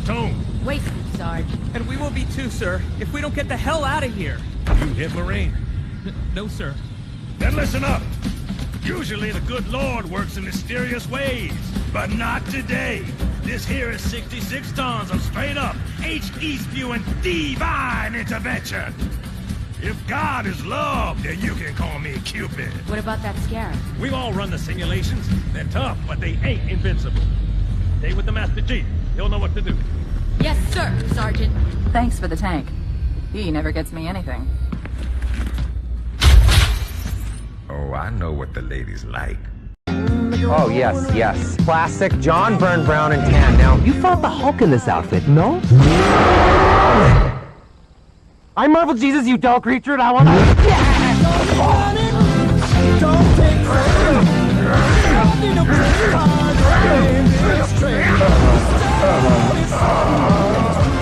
platoon. Wasted, Sarge. And we will be too, sir, if we don't get the hell out of here. You hit Marine? No, sir. Then listen up. Usually the good Lord works in mysterious ways, but not today. This here is 66 tons of straight up, H-E-spewing divine intervention. If God is love, then you can call me Cupid. What about that scarab? We've all run the simulations. They're tough, but they ain't invincible. Stay with the Master Chief. He'll know what to do. Yes, sir, Sergeant. Thanks for the tank. He never gets me anything. Oh, I know what the ladies like. Oh, yes, yes. Classic John Byrne, brown and tan. Now, you fought the Hulk in this outfit, no? I'm Marvel Jesus, you dull creature, and I want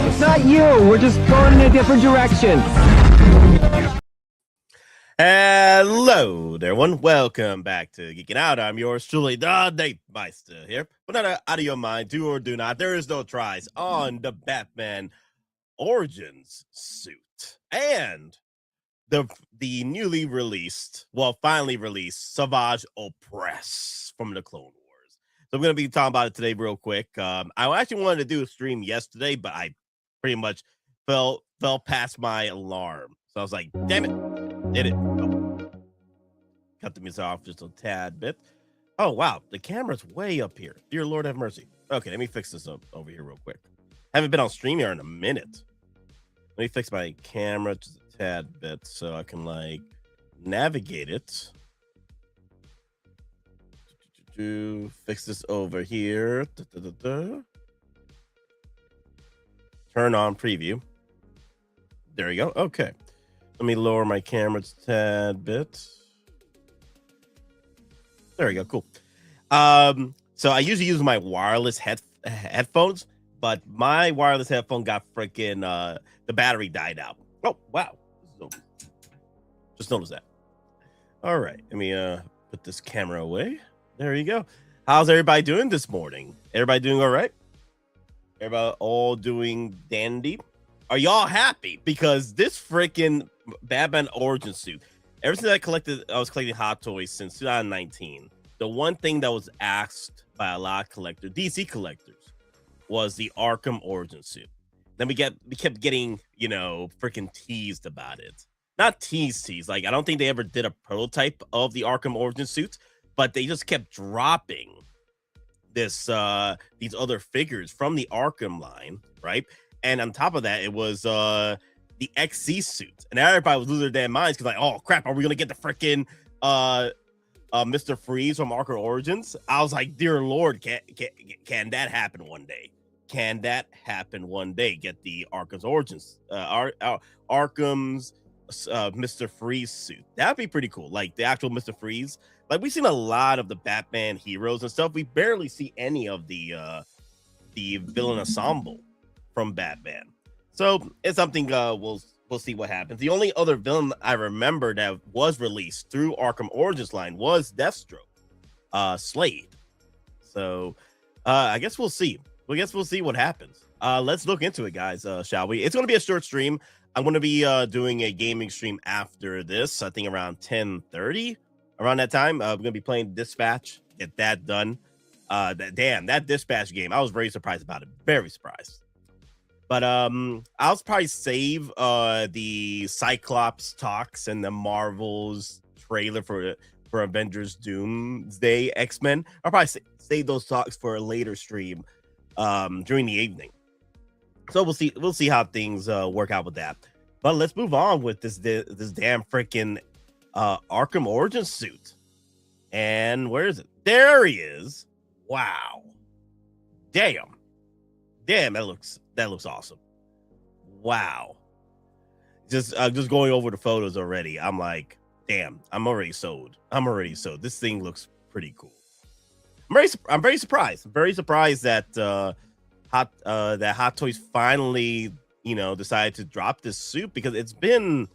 It's not you. We're just going in a different direction. Hello there, everyone. Welcome back to Geekin Out. I'm yours truly, the Myster here. But not out of your mind, do or do not. There is no tries on the Batman Origins suit. And the newly released, well, finally released, Savage Opress from the Clone Wars. So I'm going to be talking about it today real quick. I actually wanted to do a stream yesterday, but I pretty much fell past my alarm. So I was like, damn it. Did it. Oh. Cut the music off just a tad bit. Oh, wow. The camera's way up here. Dear Lord have mercy. Okay, let me fix this up over here real quick. Haven't been on stream here in a minute. Let me fix my camera just a tad bit so I can, like, navigate it. Fix this over here. Turn on preview. There you go. Okay. Let me lower my camera just a tad bit. There we go. Cool. So I usually use my wireless headphones, but my wireless headphone got freaking the battery died out. Oh wow! Just noticed that. All right, let me put this camera away. There you go. How's everybody doing this morning? Everybody doing all right? Everybody all doing dandy? Are y'all happy? Because this freaking Batman Origin suit, ever since I was collecting Hottoys since 2019, the one thing that was asked by a lot of collectors, DC collectors, was the Arkham Origin suit. Then we kept getting, you know, freaking teased about it. Not teased. Like, I don't think they ever did a prototype of the Arkham Origin suit, but they just kept dropping these other figures from the Arkham line, right? And on top of that, it was the XC suit. And everybody was losing their damn minds because, like, oh, crap, are we going to get the freaking Mr. Freeze from Arkham Origins? I was like, dear Lord, can that happen one day? Can that happen one day? Get the Arkham's Origins, Arkham's Mr. Freeze suit. That'd be pretty cool. Like, the actual Mr. Freeze. Like, we've seen a lot of the Batman heroes and stuff. We barely see any of the villain ensemble from Batman. So it's something we'll see what happens. The only other villain I remember that was released through Arkham Origins line was Deathstroke, Slade. So I guess we'll see. We'll see what happens. Let's look into it, guys, shall we? It's going to be a short stream. I'm going to be doing a gaming stream after this, I think around 10:30. Around that time, we're going to be playing Dispatch. Get that done. That Dispatch game, I was very surprised about it. Very surprised. But I'll probably save the Cyclops talks and the Marvel's trailer for Avengers Doomsday X-Men. I'll probably save those talks for a later stream during the evening. So we'll see how things work out with that. But let's move on with this damn freaking Arkham Origins suit. And where is it? There he is. Wow. Damn, that looks awesome. Wow. Just going over the photos already. I'm like, damn, I'm already sold. This thing looks pretty cool. I'm very surprised. I'm very surprised that Hottoys finally, you know, decided to drop this suit, because it's been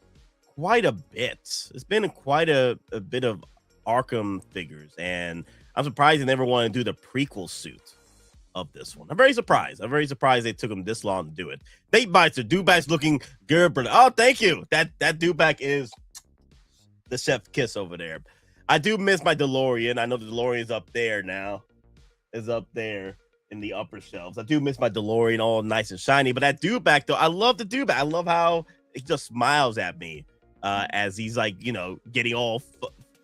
quite a bit. It's been quite a bit of Arkham figures, and I'm surprised they never want to do the prequel suit of this one. I'm very surprised. I'm very surprised they took them this long to do it. Nate Myster, Dewback's looking good, brother. Oh, thank you. That Dewback is the chef kiss over there. I do miss my DeLorean. I know the DeLorean's up there now. Is up there in the upper shelves. I do miss my DeLorean, all nice and shiny. But that Dewback, though, I love the Dewback. I love how he just smiles at me as he's like, you know, getting all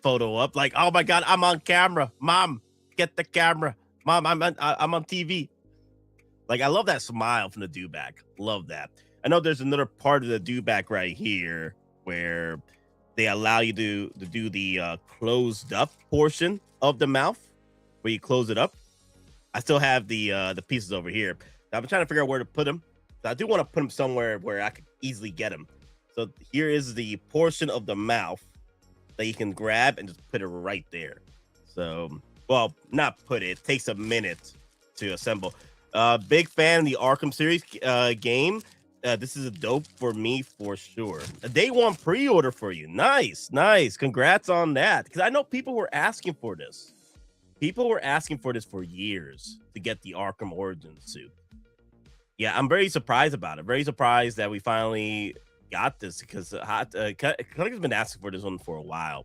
photo up. Like, oh my God, I'm on camera. Mom, get the camera. Mom, I'm on TV. Like, I love that smile from the Dewback. Love that. I know there's another part of the Dewback right here where they allow you to do the closed up portion of the mouth, where you close it up. I still have the pieces over here. I'm trying to figure out where to put them. I do want to put them somewhere where I could easily get them. So here is the portion of the mouth that you can grab and just put it right there. So, well, not put it. It takes a minute to assemble. Big fan of the Arkham series game. This is a dope for me for sure. A day one pre-order for you. Nice. Congrats on that. Because I know people were asking for this. People were asking for this for years to get the Arkham Origins suit. Yeah, I'm very surprised about it. Very surprised that we finally got this because Collector's been asking for this one for a while.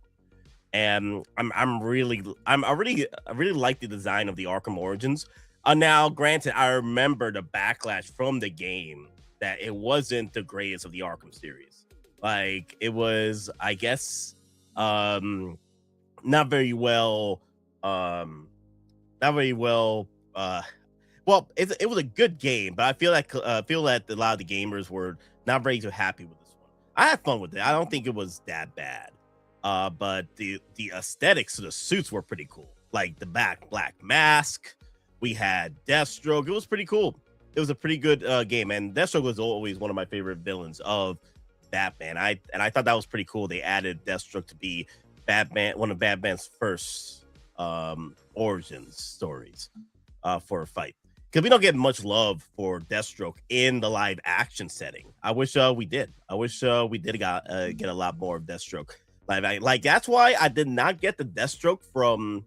And I really like the design of the Arkham Origins. Now, granted, I remember the backlash from the game that it wasn't the greatest of the Arkham series. Like, it was, I guess, not very well. Well, it was a good game, but I feel that a lot of the gamers were not very too happy with this one. I had fun with it. I don't think it was that bad. But the aesthetics of the suits were pretty cool. Like the black mask, we had Deathstroke. It was pretty cool. It was a pretty good game, and Deathstroke was always one of my favorite villains of Batman. I thought that was pretty cool. They added Deathstroke to be Batman, one of Batman's first origins stories for a fight, because we don't get much love for Deathstroke in the live action setting. I wish we did. I wish we did get a lot more of Deathstroke. Like that's why I did not get the Deathstroke from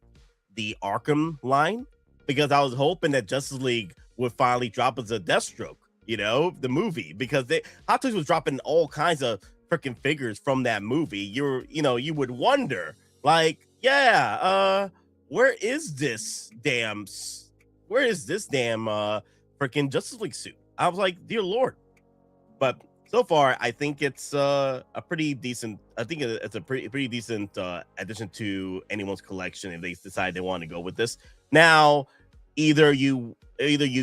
the Arkham line, because I was hoping that Justice League would finally drop us a Deathstroke, you know, the movie, because Hottoys was dropping all kinds of freaking figures from that movie. You would wonder, like, yeah, where is this damn freaking Justice League suit? I was like, dear Lord. But so far, I think it's a pretty decent. I think it's a pretty decent addition to anyone's collection if they decide they want to go with this. Now, either you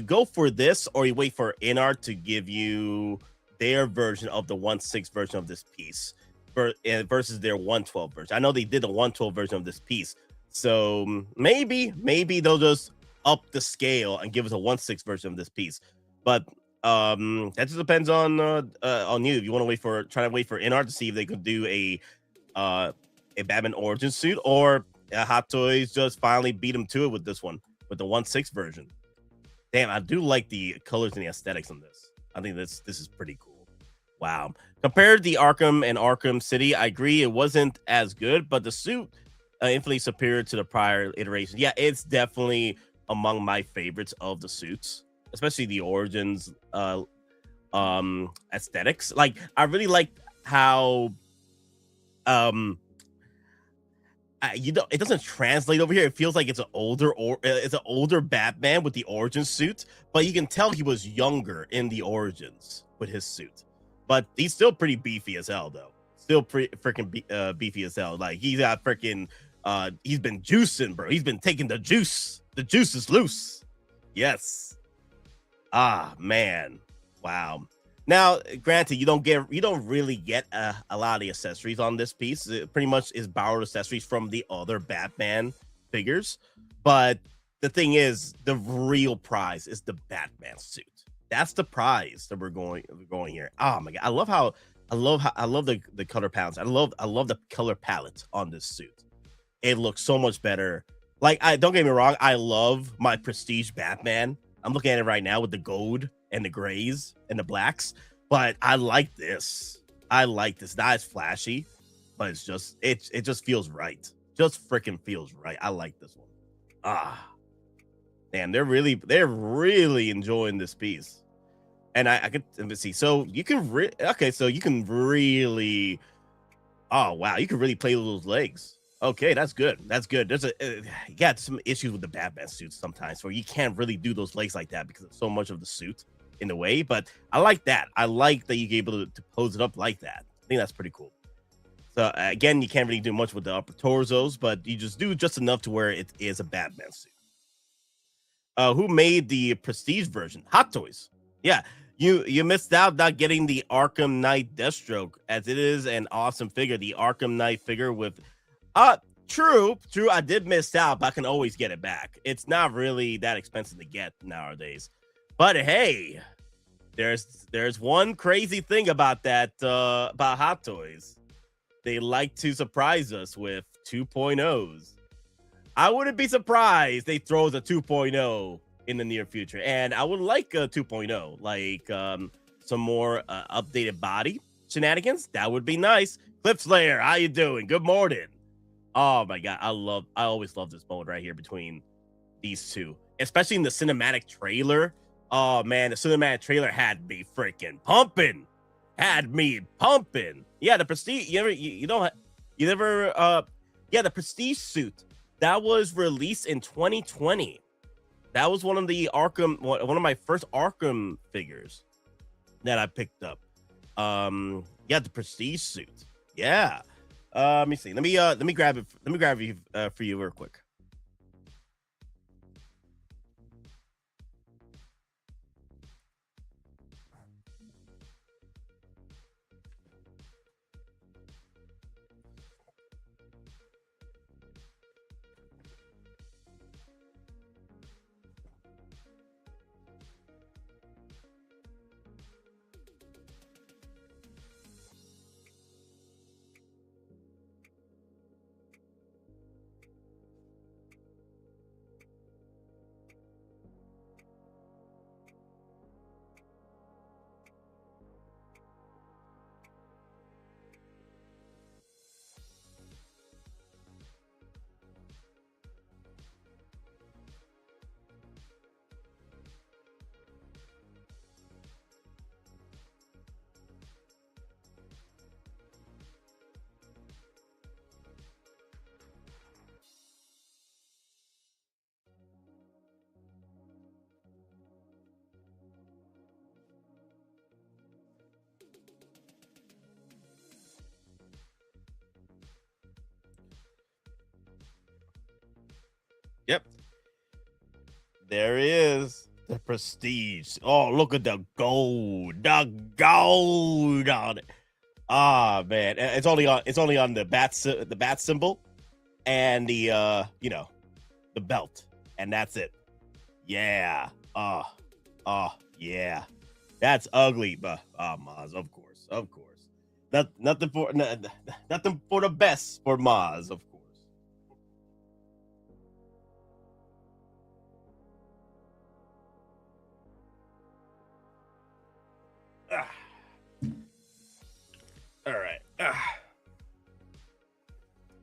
go for this or you wait for InArt to give you their version of the 1/6 version of this piece versus their 1/12 version. I know they did a 1/12 version of this piece, so maybe they'll just up the scale and give us a 1/6 version of this piece. But that just depends on you. If you want to try to wait for InArt to see if they could do a Batman origin suit, or Hottoys just finally beat them to it with this one, with the 1/6 version. Damn, I do like the colors and the aesthetics on this. I think this is pretty cool. Wow. Compared to the Arkham and Arkham City, I agree it wasn't as good, but the suit infinitely superior to the prior iteration. Yeah, it's definitely among my favorites of the suits, especially the Origins aesthetics. Like, I really like how it doesn't translate over here. It feels like it's an older Batman with the Origin suit, but you can tell he was younger in the Origins with his suit. But he's still pretty beefy as hell, though. Still pretty freaking beefy as hell. Like, he's got freaking he's been juicing, bro. He's been taking the juice. The juice is loose. Yes. Ah, man. Wow. Now, granted, you don't really get a lot of the accessories on this piece. It pretty much is borrowed accessories from the other Batman figures. But the thing is, the real prize is the Batman suit. That's the prize that we're going here. Oh my God. I love the color palettes. I love the color palette on this suit. It looks so much better. Like, don't get me wrong, I love my Prestige Batman. I'm looking at it right now with the gold and the grays and the blacks, but I like this. Not as flashy, but it just feels right. Just freaking feels right. I like this one. Damn, they're really enjoying this piece. And I could let's see. So you can so you can really, oh wow, you can really play with those legs. Okay, that's good. That's good. There's you got some issues with the Batman suits sometimes where you can't really do those legs like that because of so much of the suit in the way. But I like that. I like that you're able to pose it up like that. I think that's pretty cool. So again, you can't really do much with the upper torsos, but you just do just enough to where it is a Batman suit. Who made the Prestige version? Hottoys. Yeah, you missed out not getting the Arkham Knight Deathstroke, as it is an awesome figure. The Arkham Knight figure with, true. I did miss out, but I can always get it back. It's not really that expensive to get nowadays. But hey, there's one crazy thing about that about Hottoys. They like to surprise us with 2.0s. I wouldn't be surprised they throw the 2.0 in the near future. And I would like a 2.0, like some more updated body shenanigans. That would be nice. Clip Slayer, how you doing? Good morning. Oh my God. I always love this moment right here between these two, especially in the cinematic trailer. Oh man, the cinematic trailer had me freaking pumping. Yeah, the Prestige. The Prestige suit that was released in 2020. That was one of my first Arkham figures that I picked up. The Prestige suit. Yeah. Let me see. Let me grab it. Let me grab it for you real quick. Yep. There is the Prestige. Oh, look at the gold. The gold on it. Ah, man. It's only on the bat symbol and the the belt. And that's it. Yeah. Yeah. That's ugly, but Maz, of course. Nothing for the best for Maz, of course. All right.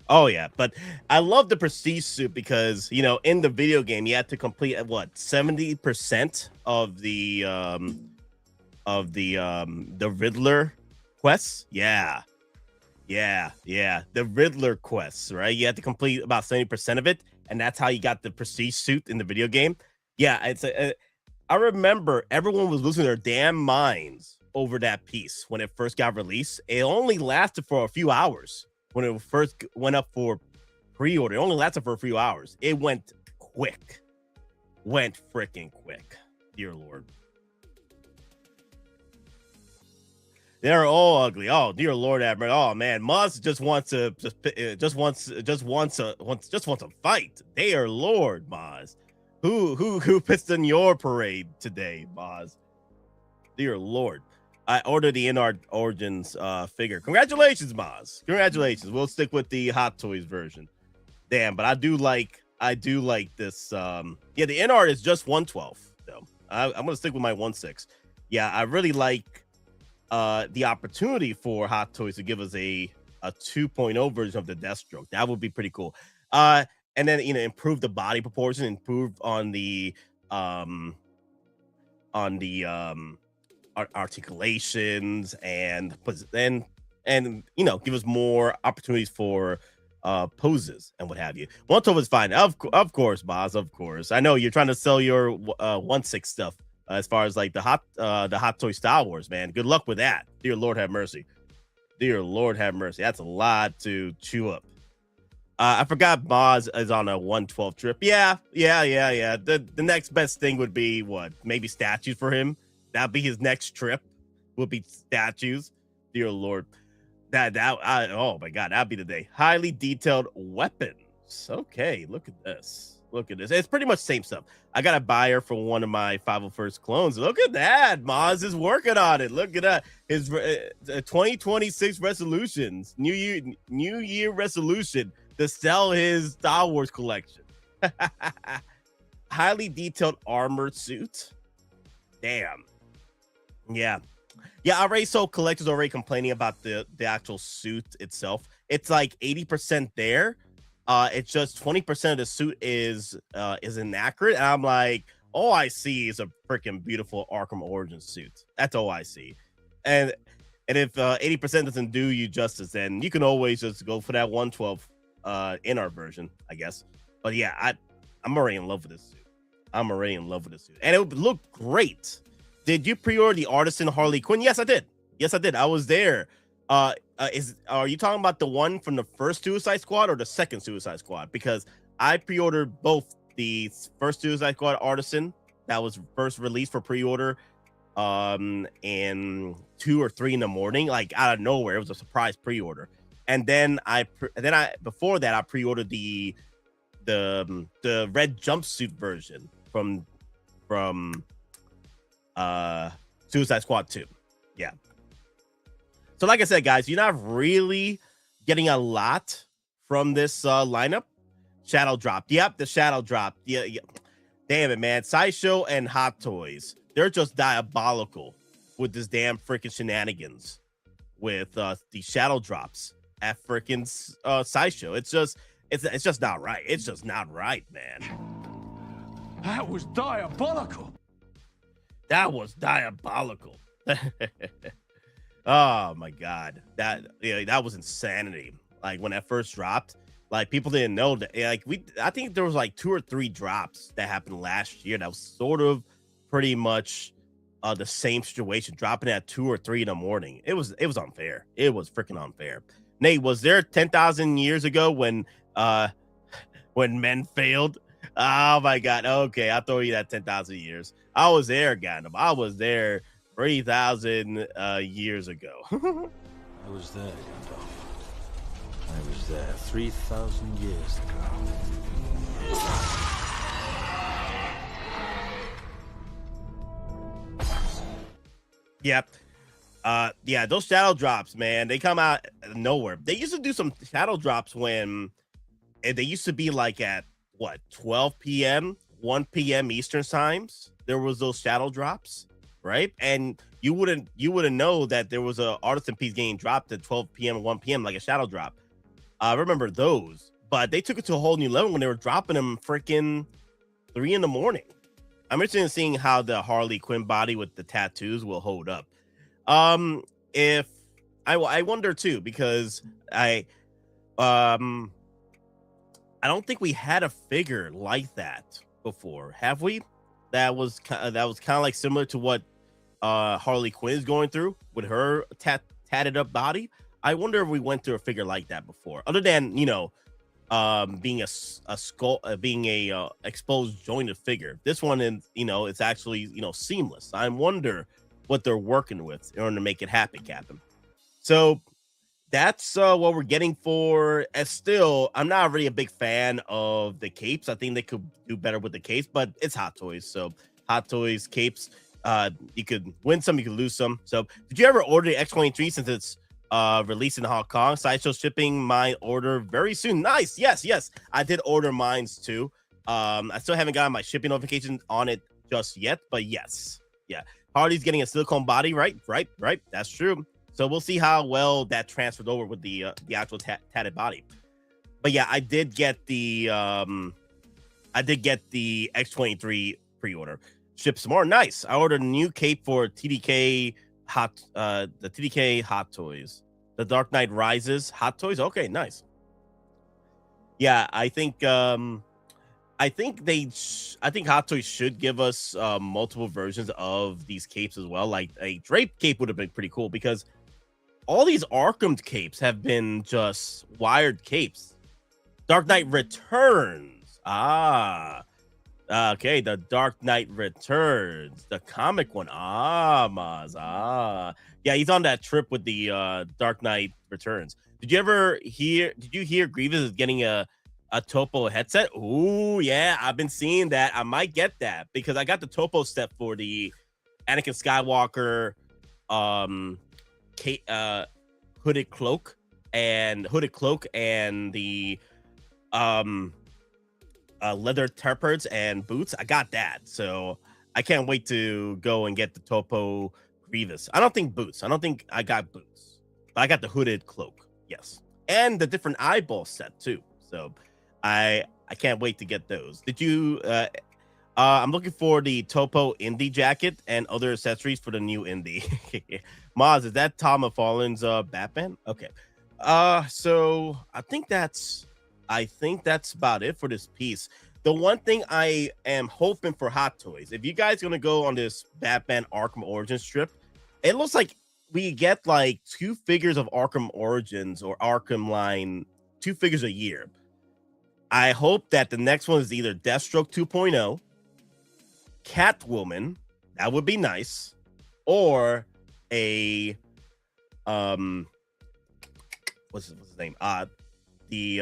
Oh yeah, but I love the Prestige suit because in the video game you had to complete 70% of the Riddler quests. Yeah, the Riddler quests, right? You had to complete about 70% of it, and that's how you got the Prestige suit in the video game. Yeah, I remember everyone was losing their damn minds over that piece when it first got released. It only lasted for a few hours when it first went up for pre-order. It only lasted for a few hours. It went quick. Went freaking quick. Dear Lord. They're all ugly. Oh, dear Lord, Admiral. Oh man, Maz just wants a fight. Dear Lord, Maz. Who pissed in your parade today, Maz? Dear Lord. I ordered the In-Art Origins figure. Congratulations, Maz. Congratulations. We'll stick with the Hottoys version. Damn, but I do like this. The In-Art is just 112 though. I'm gonna stick with my 1.6. Yeah, I really like the opportunity for Hottoys to give us a 2.0 version of the Deathstroke. That would be pretty cool. and then improve the body proportion, improve on the articulations, and give us more opportunities for poses and what have you. 112 is fine, of course, Boz, of course. I know you're trying to sell your 1/6 stuff as far as like the hot toy Star Wars, man. Good luck with that. Dear Lord have mercy. Dear Lord have mercy. That's a lot to chew up. I forgot Boz is on a 112 trip. Yeah. The next best thing would be what? Maybe statues for him. That'd be his next trip. Would be statues. Dear Lord. Oh my God, that'd be the day. Highly detailed weapons. Okay, look at this. Look at this. It's pretty much same stuff. I got a buyer for one of my 501st clones. Look at that. Moz is working on it. Look at that. His 2026 resolutions. New Year resolution to sell his Star Wars collection. Highly detailed armored suit. Damn. Yeah. I already saw collectors already complaining about the actual suit itself. It's like 80% there. It's just 20% of the suit is inaccurate. And I'm like, all I see is a freaking beautiful Arkham Origins suit. That's all I see. And if 80% doesn't do you justice, then you can always just go for that 112 in our version, I guess. But yeah, I'm already in love with this suit. I'm already in love with this suit. And it would look great. Did you pre-order the Artisan Harley Quinn? Yes, I did. I was there. Are you talking about the one from the first Suicide Squad or the second Suicide Squad? Because I pre-ordered both the first Suicide Squad Artisan that was first released for pre-order in 2 or 3 in the morning, like out of nowhere. It was a surprise pre-order. And then before that I pre-ordered the red jumpsuit version from Suicide Squad 2. Yeah. So like I said, guys, you're not really getting a lot from this lineup. Shadow drop. Yep, the shadow drop. Yeah. Damn it, man. Sideshow and Hottoys, they're just diabolical with this damn freaking shenanigans with the shadow drops at freaking Sideshow. It's just not right. It's just not right, man. That was diabolical. That was diabolical. Oh my God, that was insanity. Like when that first dropped, like people didn't know that. Like I think there was like 2 or 3 drops that happened last year that was sort of pretty much the same situation, dropping at 2 or 3 in the morning. It was unfair. It was freaking unfair. Nate, was there 10,000 years ago when men failed? Oh my God. Okay, I'll throw you that 10,000 years. I was there, Gandalf. I was there 3,000 years ago. I was there, Gandalf. I was there 3,000 years ago. Yep. Yeah, those shadow drops, man, they come out of nowhere. They used to do some shadow drops when they used to be like at what, 12 p.m., 1 p.m. Eastern times. There was those shadow drops, right? And you wouldn't know that there was a artisan piece getting dropped at 12 p.m. 1 p.m. like a shadow drop. I remember those, but they took it to a whole new level when they were dropping them freaking 3 in the morning. I'm interested in seeing how the Harley Quinn body with the tattoos will hold up. If I wonder too, because I don't think we had a figure like that before, have we? That was kind of like similar to what Harley Quinn is going through with her tatted up body. I wonder if we went through a figure like that before, other than being a skull, being a exposed jointed figure. This one, it's actually seamless. I wonder what they're working with in order to make it happen, Captain. So that's what we're getting for Still. I'm not really a big fan of the capes. I think they could do better with the capes, but it's Hottoys. So Hottoys capes, you could win some, you could lose some. So did you ever order the X23 since it's released in Hong Kong? Sideshow shipping my order very soon. Nice. Yes. I did order mines too. I still haven't gotten my shipping notification on it just yet, but yes. Yeah. Harley's getting a silicone body, right? That's true. So we'll see how well that transferred over with the actual tatted body. But yeah, I did get the X23 pre-order. Ships more. Nice. I ordered a new cape for TDK the TDK Hottoys. The Dark Knight Rises Hottoys. Okay, nice. Yeah, I think Hot Toys should give us multiple versions of these capes as well. Like a drape cape would have been pretty cool because all these Arkham capes have been just wired capes. Dark Knight Returns. Okay, the Dark Knight Returns, the comic one. Maz. Yeah, he's on that trip with the Dark Knight Returns. Did you hear Grievous is getting a Topo headset? Ooh, yeah, I've been seeing that. I might get that because I got the Topo set for the Anakin Skywalker hooded cloak and the leather tarpards and boots. I got that, so I can't wait to go and get the Topo Grievous. I don't think I got boots, but I got the hooded cloak. Yes, and the different eyeball set too. So I can't wait to get those. Did you? I'm looking for the Topo Indie jacket and other accessories for the new Indie. Maz, is that Tom of Fallen's Batman? Okay. So I think that's about it for this piece. The one thing I am hoping for Hot Toys, if you guys are gonna go on this Batman Arkham Origins trip, it looks like we get like 2 figures of Arkham Origins or Arkham line, 2 figures a year. I hope that the next one is either Deathstroke 2.0, Catwoman, that would be nice, or a what's his name? The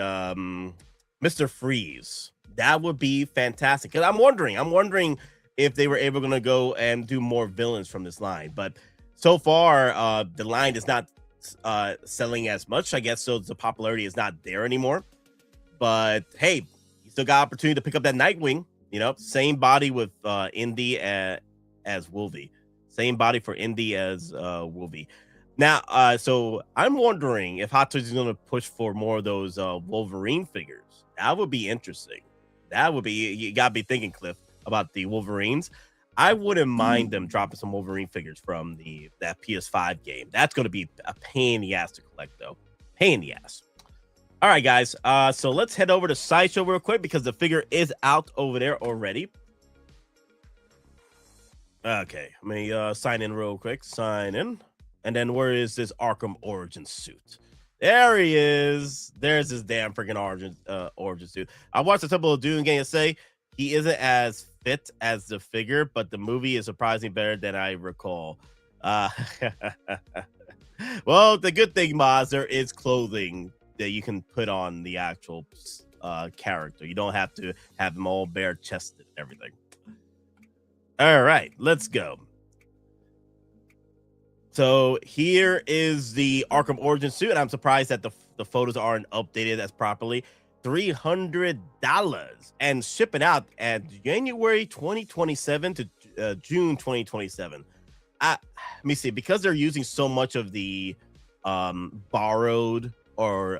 Mr. Freeze. That would be fantastic. Because I'm wondering if they were able to go and do more villains from this line, but so far, the line is not selling as much, I guess, so the popularity is not there anymore. But hey, you still got opportunity to pick up that Nightwing. You know, same body with Indy as Wolvie. Same body for Indy as Wolvie. Now, so I'm wondering if Hot Toys is going to push for more of those Wolverine figures. That would be interesting. That would be, you got to be thinking, Cliff, about the Wolverines. I wouldn't mind them dropping some Wolverine figures from that PS5 game. That's going to be a pain in the ass to collect, though. Pain in the ass. All right, guys. So let's head over to Sideshow real quick because the figure is out over there already. Okay, let me sign in real quick. Sign in. And then where is this Arkham Origin suit? There he is. There's this damn freaking Origin suit. I watched the Temple of Doom game and say he isn't as fit as the figure, but the movie is surprisingly better than I recall. Well, the good thing, Maz, there is clothing that you can put on the actual character. You don't have to have them all bare chested and everything. All right, let's go. So here is the Arkham Origin suit. And I'm surprised that the photos aren't updated as properly. $300 and shipping out at January 2027 to June 2027. Let me see, because they're using so much of the borrowed or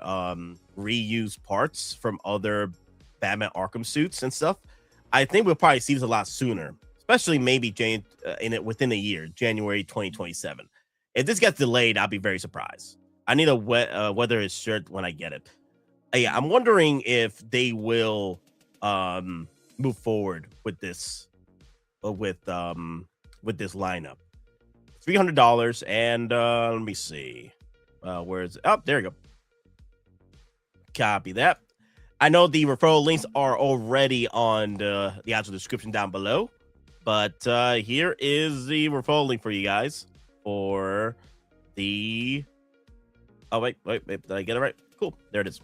reused parts from other Batman Arkham suits and stuff. I think we'll probably see this a lot sooner, especially maybe within a year, January 2027. If this gets delayed, I'll be very surprised. I need a weather his shirt when I get it. Yeah, I'm wondering if they will move forward with this with this lineup. $300 and let me see. Where is it? Oh, there you go. Copy that. I know the referral links are already on the actual description down below, but here is the referral link for you guys for the. Oh wait, did I get it right? Cool, there it is.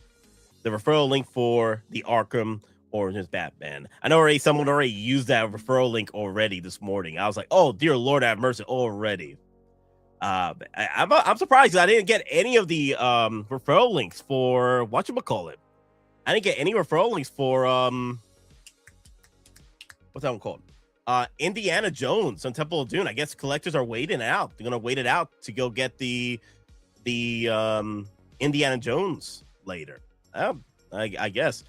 The referral link for the Arkham Origins Batman. I know someone already used that referral link already this morning. I was like, oh dear Lord, have mercy already. I'm surprised I didn't get any of the referral links for whatchamacallit. I didn't get any referral links for what's that one called? Indiana Jones on Temple of Doom. I guess collectors are waiting out. They're gonna wait it out to go get the Indiana Jones later. I guess.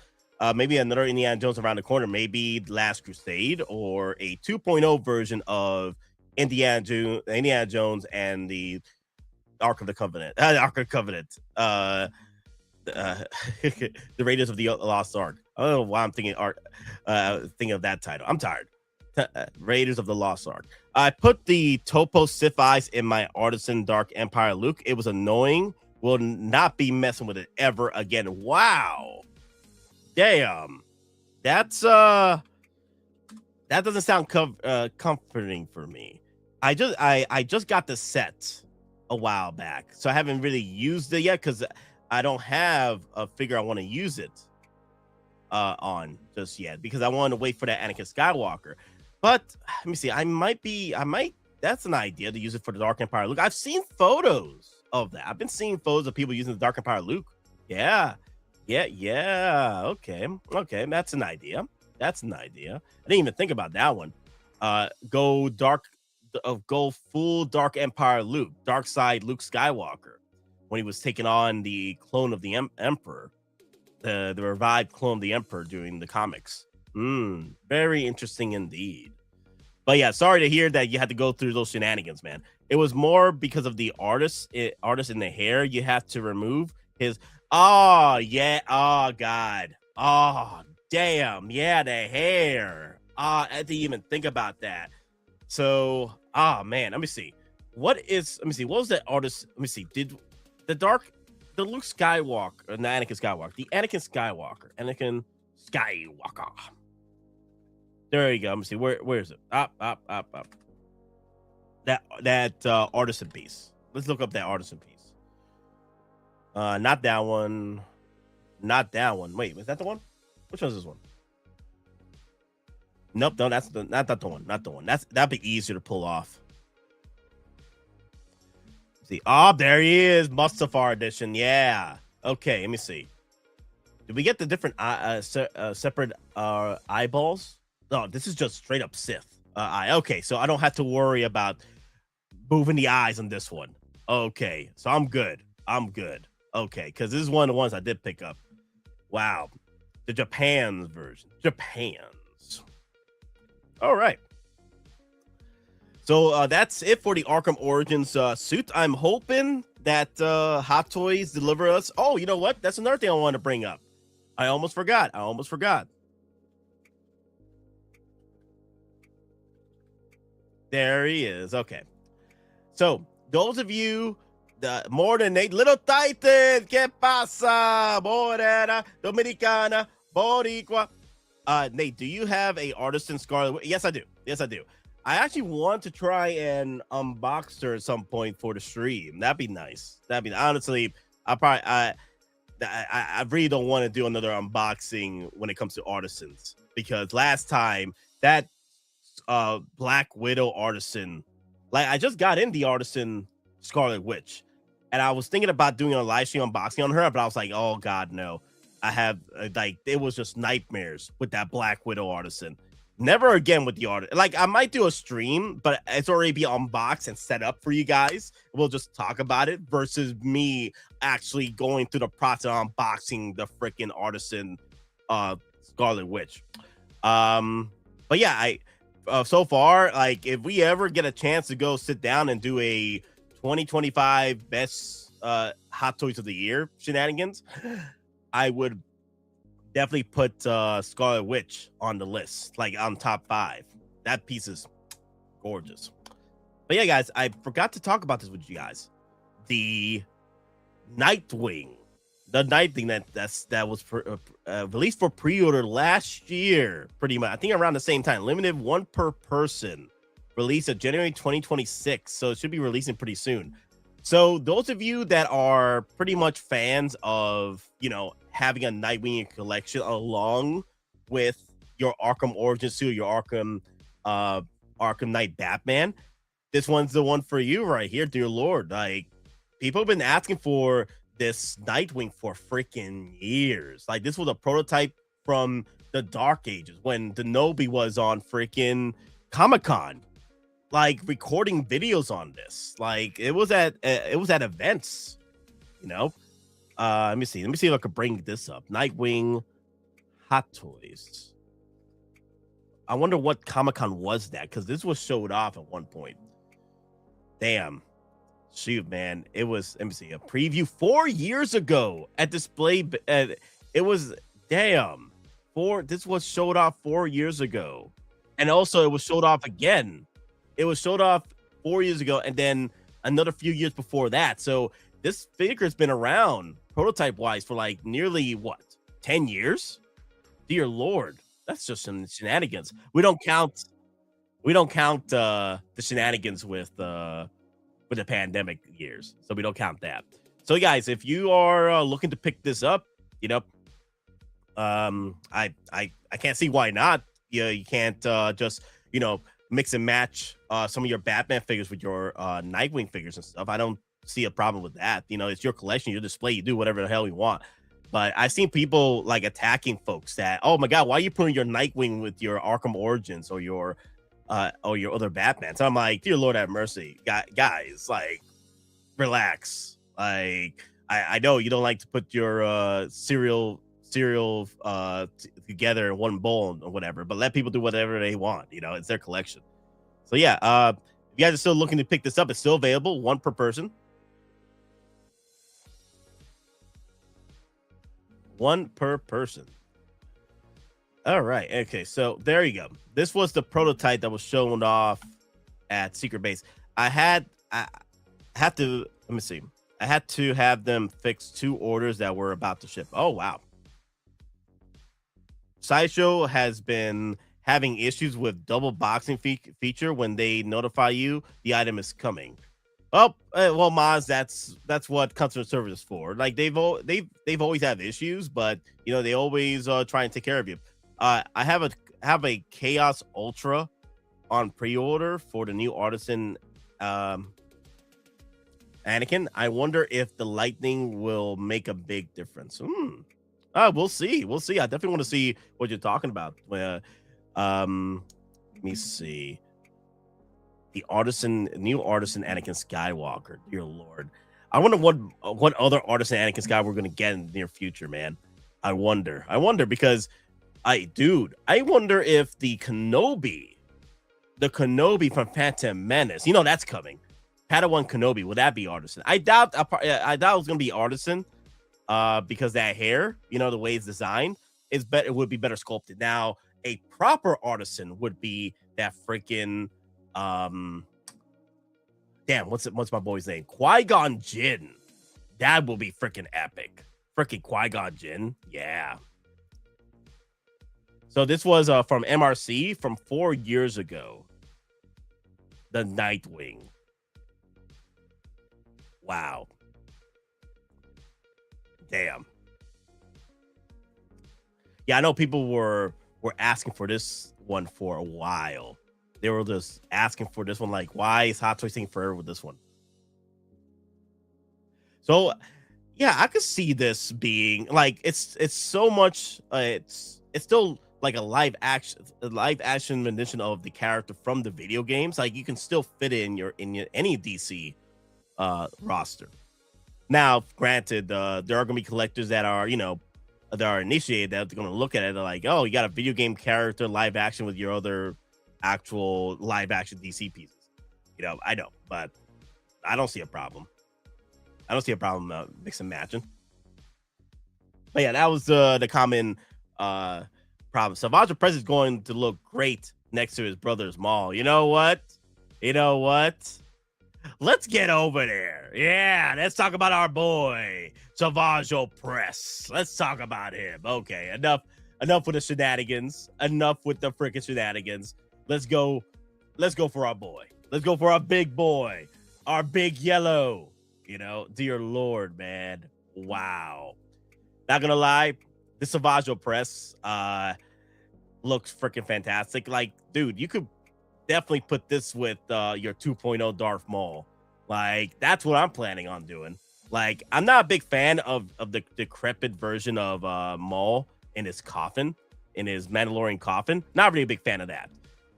Maybe another Indiana Jones around the corner. Maybe Last Crusade or a 2.0 version of Indiana Jones and the Ark of the Covenant. Ark of the Covenant. The Raiders of the Lost Ark. I don't know why I'm thinking thinking of that title. I'm tired. Raiders of the Lost Ark. I put the Topo Sith Eyes in my Artisan Dark Empire Luke. It was annoying. Will not be messing with it ever again. Wow. Damn. That's that doesn't sound comforting for me. I just got the set a while back, so I haven't really used it yet because I don't have a figure I want to use it on just yet because I want to wait for that Anakin Skywalker. But let me see. I might. That's an idea to use it for the Dark Empire Luke. I've seen photos of that. I've been seeing photos of people using the Dark Empire Luke. Yeah. Okay. That's an idea. I didn't even think about that one. Go full Dark Empire Luke, Dark Side Luke Skywalker, when he was taking on the clone of the Emperor, the revived clone of the Emperor during the comics. Very interesting indeed. But yeah, sorry to hear that you had to go through those shenanigans, man. It was more because of the artist in the hair. You have to remove his. Oh yeah. Oh god. Oh damn. Yeah, the hair. I didn't even think about that. So, man. Let me see. What was that artist? Let me see. Did the Luke Skywalker, or the Anakin Skywalker. There you go. Let me see. Where is it? Up. That artisan piece. Let's look up that artisan piece. Not that one. Wait, was that the one? Which one is this one? Nope, no, that's not the one. Not the one. That'd be easier to pull off. See, there he is, Mustafar edition. Yeah. Okay, let me see. Did we get the different separate eyeballs? No, this is just straight up Sith eye. Okay, so I don't have to worry about moving the eyes on this one. Okay, so I'm good. Okay, because this is one of the ones I did pick up. Wow, the Japan's version. All right. So that's it for the Arkham Origins suit. I'm hoping that Hottoys deliver us. Oh, you know what? That's another thing I want to bring up. I almost forgot. There he is. Okay. So those of you, more than Nate, Little Titan, ¿qué pasa? Morena, Dominicana, Boricua. Nate, do you have a Artisan Scarlet? Yes, I do. I actually want to try and unbox her at some point for the stream. That'd be nice. Honestly, I really don't want to do another unboxing when it comes to Artisans, because last time that Black Widow Artisan, like, I just got in the Artisan Scarlet Witch, and I was thinking about doing a live stream unboxing on her, but I was like, oh god, no. I have it was just nightmares with that Black Widow Artisan. Never again with the artist. Like, I might do a stream, but it's already be unboxed and set up for you guys. We'll just talk about it versus me actually going through the process of unboxing the freaking Artisan Scarlet Witch. But yeah, so far, like, if we ever get a chance to go sit down and do a 2025 best Hot Toys of the Year shenanigans, I would definitely put Scarlet Witch on the list, like on top 5. That piece is gorgeous. But yeah, guys, I forgot to talk about this with you guys. The Nightwing, that was released for pre-order last year, pretty much. I think around the same time. Limited 1 per person. Released in January 2026, so it should be releasing pretty soon. So those of you that are pretty much fans of, you know, having a Nightwing in collection along with your Arkham Origin suit, your Arkham Knight Batman, this one's the one for you right here, dear Lord. Like, people have been asking for this Nightwing for freaking years. Like, this was a prototype from the Dark Ages when Denobi was on freaking Comic-Con, like, recording videos on this. Like, it was at events, you know. Let me see. Let me see if I could bring this up. Nightwing Hottoys. I wonder what Comic-Con was that, because this was showed off at one point. Damn. Shoot, man. It was, let me see, a preview 4 years ago at display. It was, damn. This was showed off 4 years ago. And also, it was showed off again. It was showed off 4 years ago, and then another few years before that. So this figure's been around, prototype-wise, for like nearly, what, 10 years? Dear Lord. That's just some shenanigans. We don't count the shenanigans with the pandemic years, so we don't count that. So guys, if you are looking to pick this up, you know, I can't see why not. You can't just, you know, mix and match some of your Batman figures with your Nightwing figures and stuff. I don't see a problem with that. You know, it's your collection, your display, you do whatever the hell you want. But I've seen people like attacking folks that, oh my god, why are you putting your Nightwing with your Arkham Origins or your other Batman? So I'm like, dear Lord have mercy, guys, like, relax. Like, I know you don't like to put your cereal together in one bowl or whatever, but let people do whatever they want. You know, it's their collection. So yeah, if you guys are still looking to pick this up, it's still available, one per person. One per person. All right. Okay. So there you go. This was the prototype that was shown off at Secret Base. I had to, let me see. I had to have them fix 2 orders that were about to ship. Oh, wow. Sideshow has been having issues with double boxing feature when they notify you the item is coming. Oh, well, Maz, that's what customer service is for. Like they've always had issues, but you know they always try and take care of you. I have a Chaos Ultra on pre-order for the new Artisan Anakin. I wonder if the lightning will make a big difference. We'll see. We'll see. I definitely want to see what you're talking about. Let me see. The new Artisan Anakin Skywalker. Dear Lord. I wonder what other Artisan Anakin Skywalker we're going to get in the near future, man. I wonder because I wonder if the Kenobi from Phantom Menace, you know, that's coming. Padawan Kenobi, will that be Artisan? I doubt it was going to be Artisan because that hair, you know, the way it's designed is better. It would be better sculpted. Now, a proper Artisan would be that freaking damn, what's my boy's name? Qui-Gon Jinn. That will be freaking epic. Freaking Qui-Gon Jinn. Yeah. So this was from MRC from 4 years ago. The Nightwing. Wow. Damn. Yeah, I know people were asking for this one for a while. They were just asking for this one, like, why is Hot Toys taking forever with this one? So, yeah, I could see this being like it's so much. It's still like a live action rendition of the character from the video games. Like you can still fit it in your any DC roster. Now, granted, there are going to be collectors that are that are initiated that are going to look at it. They're like, oh, you got a video game character live action with your other actual live action DC pieces. I know, but I don't see a problem. I don't see a problem mix and matching. But yeah, that was the common problem. Savage Press is going to look great next to his brother's Maul. You know what? Let's get over there. Yeah, let's talk about our boy, Savage Press. Let's talk about him. Okay, enough with the shenanigans. Enough with the freaking shenanigans. Let's go for our boy. Let's go for our big boy. Our big yellow. Dear Lord, man. Wow. Not gonna lie, the Savage Press looks freaking fantastic. Like, dude, you could definitely put this with your 2.0 Darth Maul. Like, that's what I'm planning on doing. Like, I'm not a big fan of the decrepit version of Maul in his coffin, in his Mandalorian coffin. Not really a big fan of that.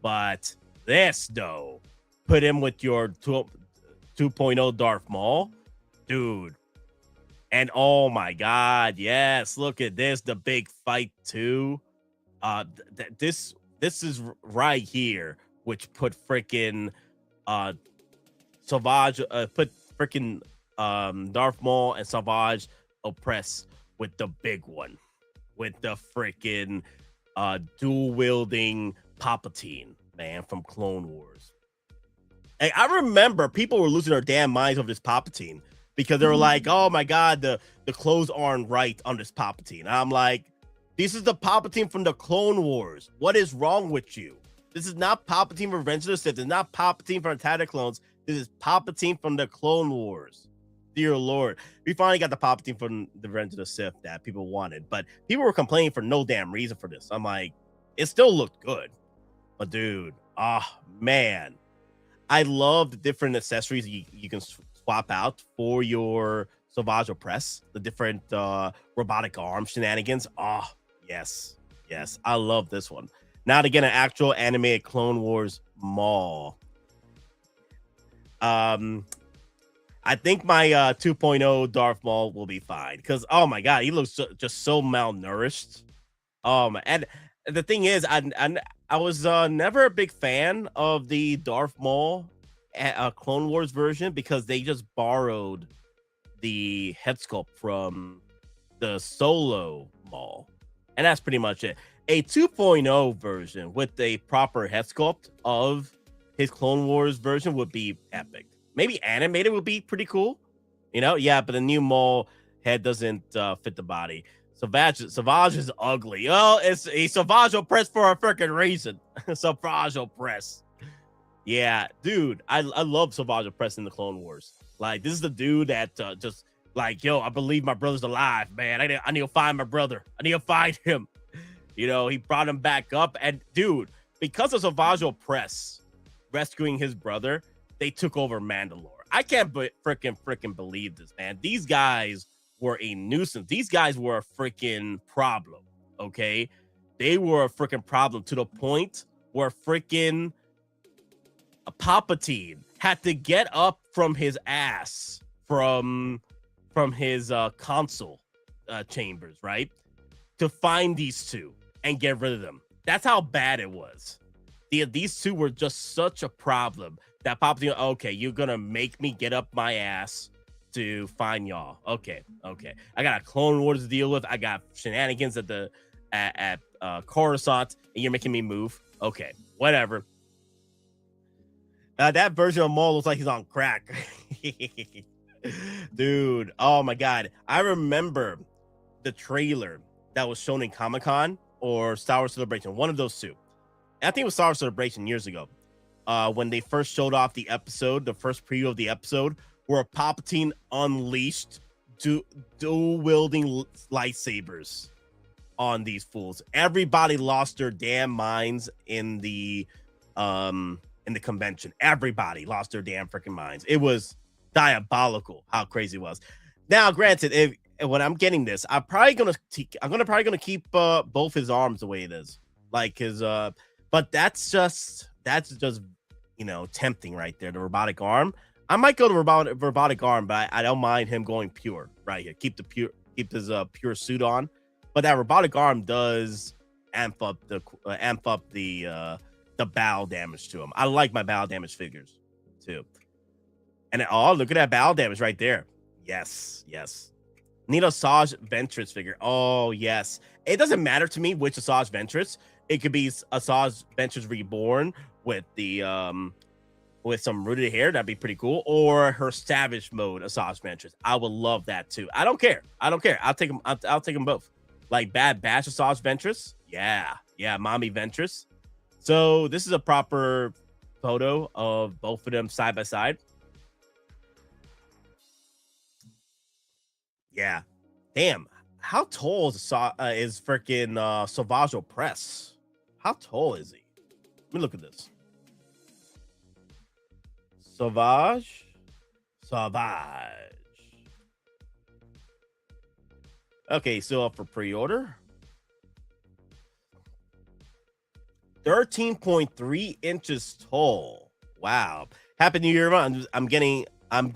But this, though, put him with your 2.0 Darth Maul, dude. And oh my god, yes, look at this, the big fight too. This is right here, which put freaking Savage put freaking Darth Maul and Savage Opress with the big one, with the freaking dual wielding Palpatine, man, from Clone Wars. And I remember people were losing their damn minds over this Palpatine because they were like, oh my god, the clothes aren't right on this Palpatine. And I'm like, this is the Palpatine from the Clone Wars. What is wrong with you? This is not Palpatine from Revenge of the Sith. It's not Palpatine from Attack of the Clones. This is Palpatine from the Clone Wars. Dear Lord. We finally got the Palpatine from the Revenge of the Sith that people wanted. But people were complaining for no damn reason for this. I'm like, it still looked good. But dude, man. I love the different accessories you can swap out for your Savage Opress. The different robotic arm shenanigans. Yes. I love this one. Now to get an actual animated Clone Wars Maul. I think my 2.0 Darth Maul will be fine because oh my god, he looks just so malnourished. And the thing is, I was never a big fan of the Darth Maul Clone Wars version because they just borrowed the head sculpt from the Solo Maul, and that's pretty much it. A 2.0 version with a proper head sculpt of his Clone Wars version would be epic. Maybe animated would be pretty cool, you know? Yeah, but the new Maul head doesn't fit the body. Savage is ugly. Oh, it's a Savage Opress for a freaking reason. Savage Opress. Yeah, dude, I love Savage Opress in the Clone Wars. Like, this is the dude that just like, yo, I believe my brother's alive, man. I need to find my brother. I need to find him. You know, he brought him back up. And, dude, because of Savage Opress rescuing his brother, they took over Mandalore. I can't freaking believe this, man. These guys were a nuisance. These guys were a freaking problem, okay? They were a freaking problem to the point where freaking Palpatine had to get up from his ass from his console chambers, right? To find these two and get rid of them. That's how bad it was. These two were just such a problem that Palpatine, okay, you're gonna make me get up my ass to find y'all. Okay. I got a Clone Wars to deal with. I got shenanigans at Coruscant, and you're making me move. Okay, whatever. That version of Maul looks like he's on crack. Dude, oh my god. I remember the trailer that was shown in Comic-Con or Star Wars Celebration, one of those two. I think it was Star Wars Celebration years ago. When they first showed off the episode, the first preview of the episode, where Palpatine unleashed dual-wielding lightsabers on these fools. Everybody lost their damn minds in the convention. Everybody lost their damn freaking minds. It was diabolical how crazy it was. Now, granted, if when I'm getting this, I'm probably gonna keep both his arms the way it is, like his but that's just you know, tempting right there. The robotic arm. I might go to robotic arm, but I don't mind him going pure right here. Keep his pure suit on, but that robotic arm does amp up the bow damage to him. I like my bow damage figures too. And oh, look at that bow damage right there. Yes. Need a Asajj Ventress figure. Oh yes. It doesn't matter to me which Asajj Ventress. It could be Asajj Ventress Reborn with the with some rooted hair. That'd be pretty cool. Or her Savage mode Asajj Ventress. I would love that too. I don't care. I'll take them. I'll take them both. Like Bad Batch Asajj Ventress. Yeah, Mommy Ventress. So this is a proper photo of both of them side by side. Yeah. Damn. How tall is freaking Savage Opress? How tall is he? Let me look at this. Savage. Okay, so for pre-order. 13.3 inches tall. Wow. Happy New Year. I'm getting I'm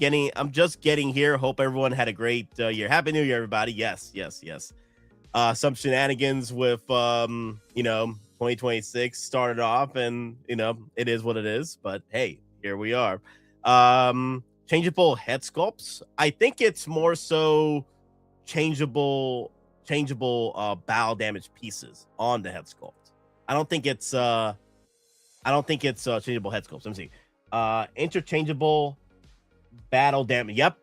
just getting here. Hope everyone had a great year. Happy New Year, everybody. Yes. Some shenanigans with 2026 started off, and it is what it is. But hey, here we are. Changeable head sculpts. I think it's more so changeable bow damage pieces on the head sculpt. I don't think it's changeable head sculpts. Let me see. Interchangeable battle damage. Yep.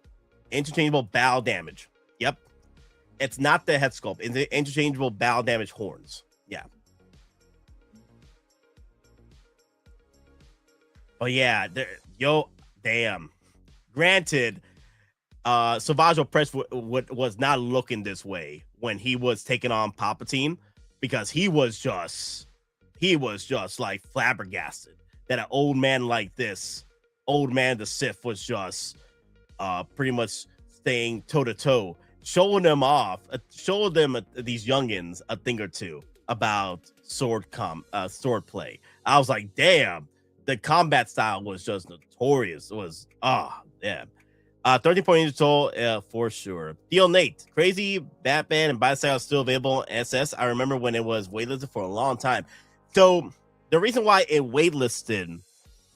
Interchangeable bow damage. Yep. It's not the head sculpt. It's the interchangeable bow damage horns. Yeah. Oh yeah. Damn. Granted, Savage Opress was not looking this way when he was taking on Palpatine, because he was just like flabbergasted that an old man like this, old man the Sith, was just pretty much staying toe to toe, showing them these youngins a thing or two about sword play. I was like, damn, the combat style was just notorious. It was 13 inch tall, for sure. Deal Nate, crazy Batman and Bicycle still available on SS. I remember when it was waitlisted for a long time. So the reason why it waitlisted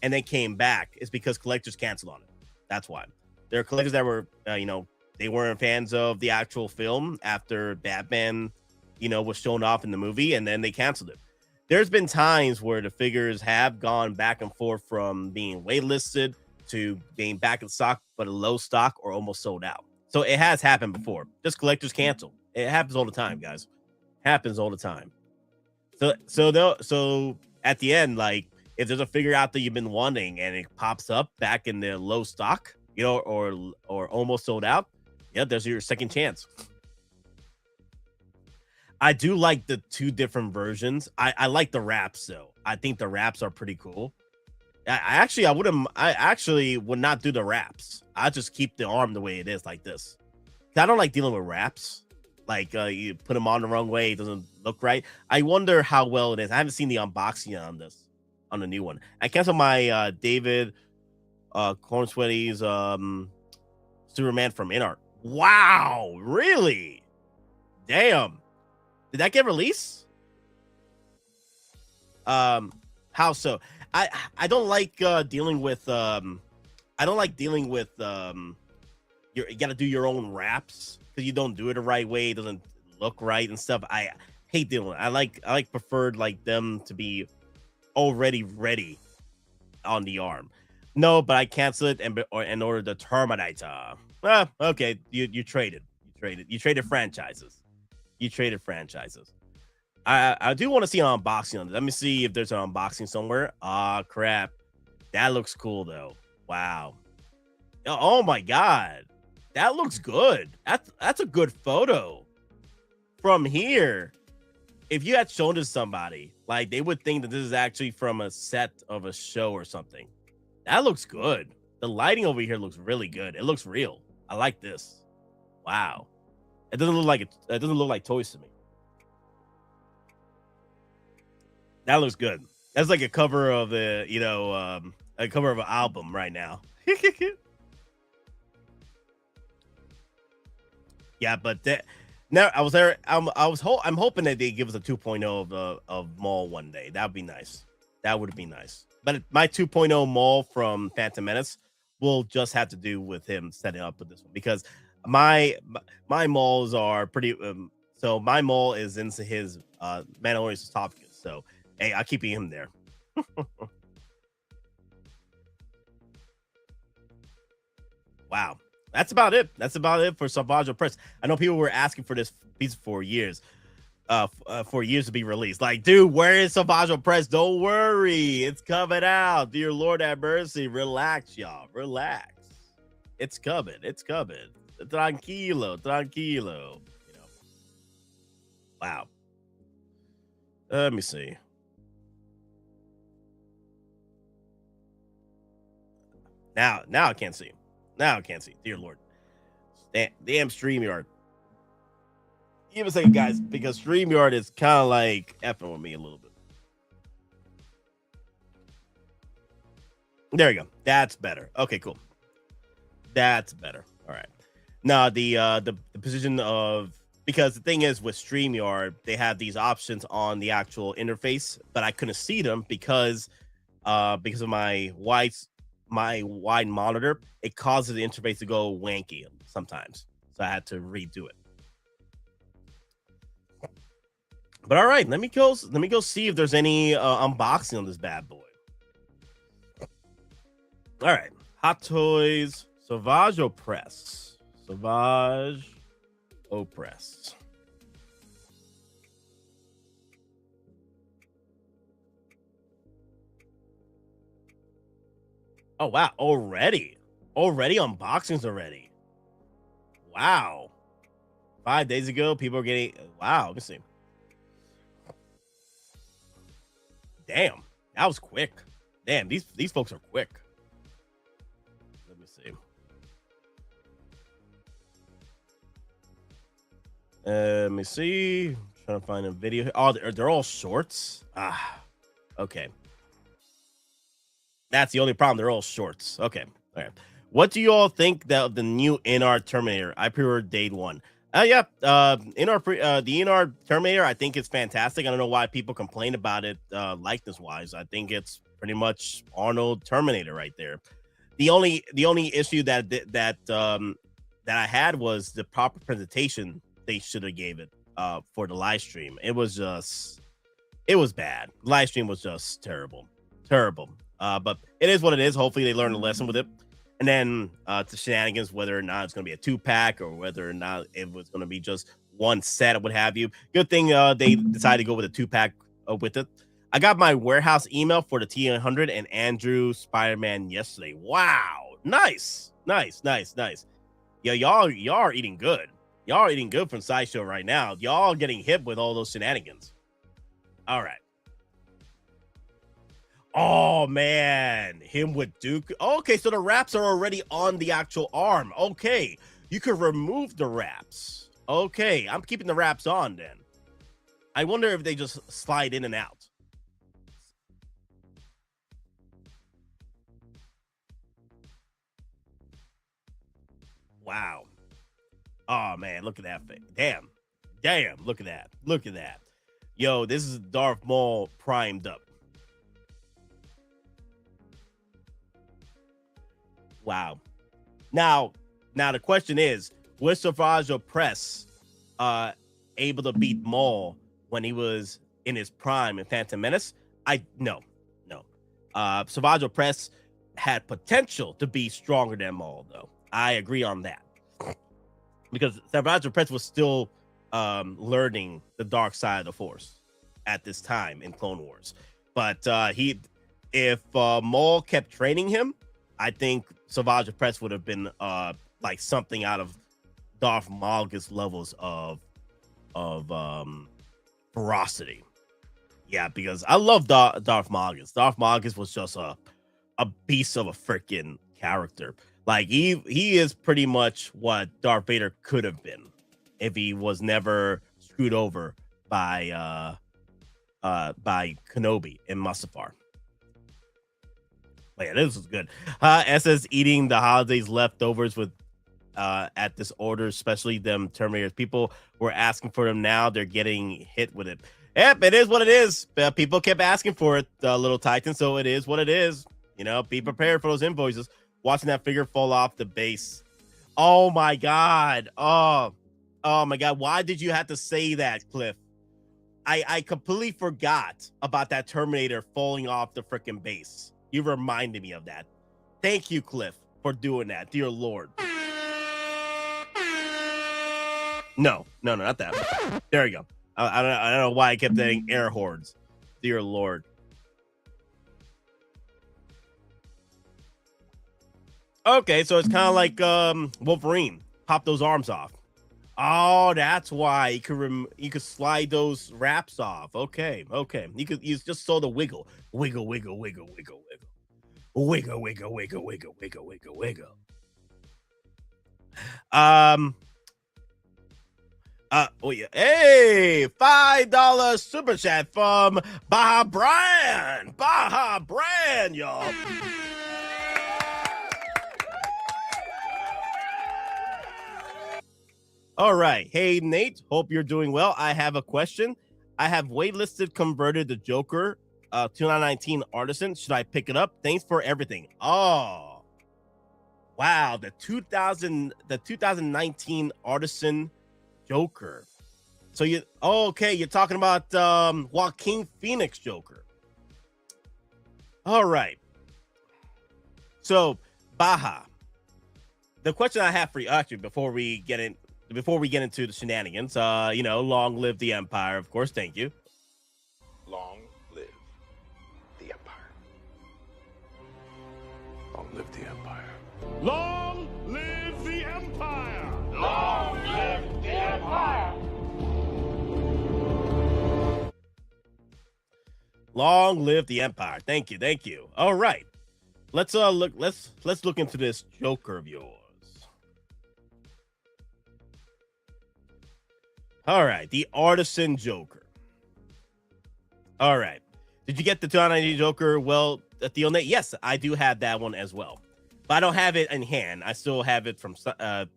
and then came back is because collectors canceled on it. That's why. There are collectors that were, they weren't fans of the actual film after Batman, was shown off in the movie, and then they canceled it. There's been times where the figures have gone back and forth from being waitlisted to being back in stock, but a low stock or almost sold out. So it has happened before. Just collectors cancel. It happens all the time, guys. Happens all the time. So at the end, like, if there's a figure out that you've been wanting and it pops up back in the low stock, or almost sold out, yeah, there's your second chance. I do like the two different versions. I like the wraps though. I think the wraps are pretty cool. I actually would not do the wraps. I just keep the arm the way it is, like this. I don't like dealing with wraps. Like, you put them on the wrong way, it doesn't look right. I wonder how well it is. I haven't seen the unboxing on the new one. I canceled my David Cornsweaty's Superman from InArt. Wow, really? Damn. Did that get released? How so? I don't like dealing with you gotta do your own wraps because you don't do it the right way. It doesn't look right and stuff. I hate dealing with it. I like preferred like them to be already ready on the arm. No, but I canceled it in order to terminate. Okay, you traded franchises. You traded franchises. I do want to see an unboxing on this. Let me see if there's an unboxing somewhere. Crap. That looks cool, though. Wow. Oh, my God. That looks good. That's a good photo. From here, if you had shown this to somebody, like, they would think that this is actually from a set of a show or something. That looks good. The lighting over here looks really good. It looks real. I like this. Wow. It doesn't look like toys to me. That looks good. That's like a cover of a cover of an album right now. Yeah, but now I was there. I'm hoping that they give us a 2.0 of Maul one day. That would be nice. That would be nice. But my 2.0 Maul from Phantom Menace will just have to do with him setting up with this one, because my Mauls are pretty. So my Maul is into his Mandalorian esophagus. So hey, I'll keep him there. Wow. That's about it. That's about it for Savage Opress. I know people were asking for this piece for years. For years to be released. Like, dude, where is Savage Opress? Don't worry. It's coming out. Dear Lord have mercy. Relax, y'all. Relax. It's coming. It's coming. Tranquilo. Wow. Let me see. Now I can't see. Dear Lord. Damn StreamYard. Give a second, guys, because StreamYard is kind of like effing with me a little bit. There you go. That's better. Okay, cool. That's better. All right. Now the position of, because the thing is with StreamYard, they have these options on the actual interface, but I couldn't see them because of my wide monitor. It causes the interface to go wanky sometimes, so I had to redo it. But all right, let me go see if there's any unboxing on this bad boy. All right, Hottoys Sauvage Opress. Sauvage Opress. Oh wow, already unboxings already. Wow. 5 days ago, people are getting, wow, let me see. Damn, that was quick. Damn, these folks are quick. Let me see. Let me see. I'm trying to find a video. Oh, they're all shorts. Ah, okay. That's the only problem. They're all shorts. Okay. All right. What do you all think of the new NR Terminator? I pre-ordered day one. Yeah. The NR Terminator, I think it's fantastic. I don't know why people complain about it likeness wise. I think it's pretty much Arnold Terminator right there. The only issue that I had was the proper presentation they should have gave it for the live stream. It was bad. Live stream was just terrible. But it is what it is. Hopefully they learn a lesson with it. And then to shenanigans, whether or not it's going to be a 2-pack or whether or not it was going to be just one set or what have you. Good thing they decided to go with a 2-pack with it. I got my warehouse email for the T100 and Andrew Spider-Man yesterday. Wow. Nice. Yeah, y'all are eating good. Y'all are eating good from Sideshow right now. Y'all getting hit with all those shenanigans. All right. Oh, man. Him with Duke. Okay, so the wraps are already on the actual arm. Okay. You could remove the wraps. Okay, I'm keeping the wraps on then. I wonder if they just slide in and out. Wow. Oh, man, look at that thing. Damn, look at that. Yo, this is Darth Maul primed up. Wow. Now the question is, was Sauvage Opress able to beat Maul when he was in his prime in Phantom Menace? No. Sauvage Opress had potential to be stronger than Maul, though. I agree on that. Because Sauvage Opress was still learning the dark side of the Force at this time in Clone Wars. But if Maul kept training him, I think Sauvage Opress would have been like something out of Darth Malgus levels of ferocity. Yeah, because I love Darth Malgus. Darth Malgus was just a beast of a freaking character. Like he is pretty much what Darth Vader could have been if he was never screwed over by Kenobi and Mustafar. But yeah, this was good. SS eating the holidays leftovers with at this order, especially them Terminators. People were asking for them now. They're getting hit with it. Yep, it is what it is. People kept asking for it, Little Titan, so it is what it is. You know, be prepared for those invoices. Watching that figure fall off the base. Oh, my God. Oh, my God. Why did you have to say that, Cliff? I completely forgot about that Terminator falling off the freaking base. You reminded me of that. Thank you, Cliff, for doing that. Dear Lord. No, not that. There you go. I don't know why I kept saying air hordes. Dear Lord. Okay, so it's kind of like Wolverine. Pop those arms off. Oh, that's why you could slide those wraps off. Okay. You just saw the wiggle. Wiggle. Oh yeah. Hey, $5 super chat from Baja Brand, y'all. All right. Hey, Nate. Hope you're doing well. I have a question. I have waitlisted converted the Joker 2019 Artisan. Should I pick it up? Thanks for everything. Oh, wow. The 2019 Artisan Joker. So okay. You're talking about Joaquin Phoenix Joker. All right. So, Baja. The question I have for you, actually, before we get into the shenanigans, long live the Empire, of course. Thank you. Long live the Empire. Long live the Empire. Long live the Empire! Long live the Empire! Long live the Empire. Thank you. All right. Let's look into this Joker of yours. All right, the Artisan Joker. All right. Did you get the 2019 Joker? Well, Theo Nate, yes, I do have that one as well. But I don't have it in hand. I still have it from I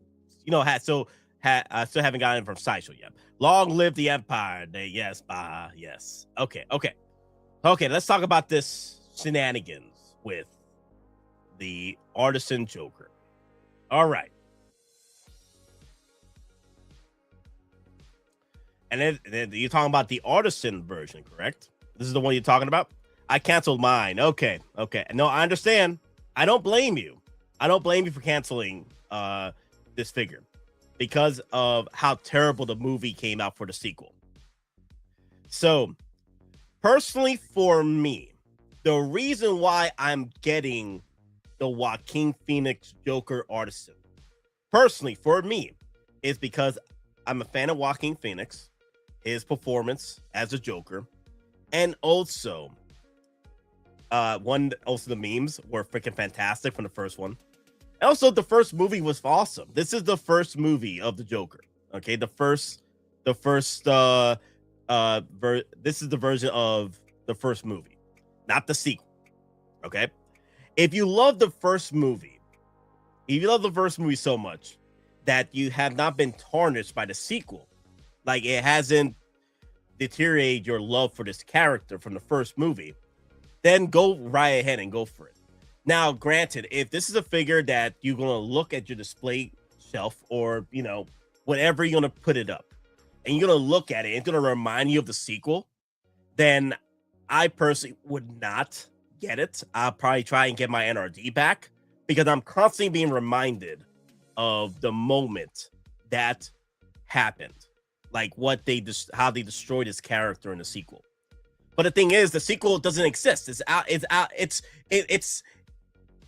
still haven't gotten it from Sideshow yet. Long live the Empire. Yes, yes. Okay, let's talk about this shenanigans with the Artisan Joker. All right. And then you're talking about the Artisan version, correct? This is the one you're talking about? I canceled mine. Okay. No, I understand. I don't blame you. I don't blame you for canceling this figure because of how terrible the movie came out for the sequel. So, personally for me, the reason why I'm getting the Joaquin Phoenix Joker Artisan, personally for me, is because I'm a fan of Joaquin Phoenix, his performance as a Joker, and also the memes were freaking fantastic from the first one. And also the first movie was awesome. This is the first movie of the Joker. Okay, this is the version of the first movie, not the sequel. Okay, if you love the first movie so much that you have not been tarnished by the sequel, like it hasn't deteriorated your love for this character from the first movie, then go right ahead and go for it. Now, granted, if this is a figure that you're going to look at your display shelf or, whatever you're going to put it up, and you're going to look at it, it's going to remind you of the sequel, then I personally would not get it. I'll probably try and get my NRD back because I'm constantly being reminded of the moment that happened, like how they destroyed his character in the sequel. But the thing is, the sequel doesn't exist. It's out.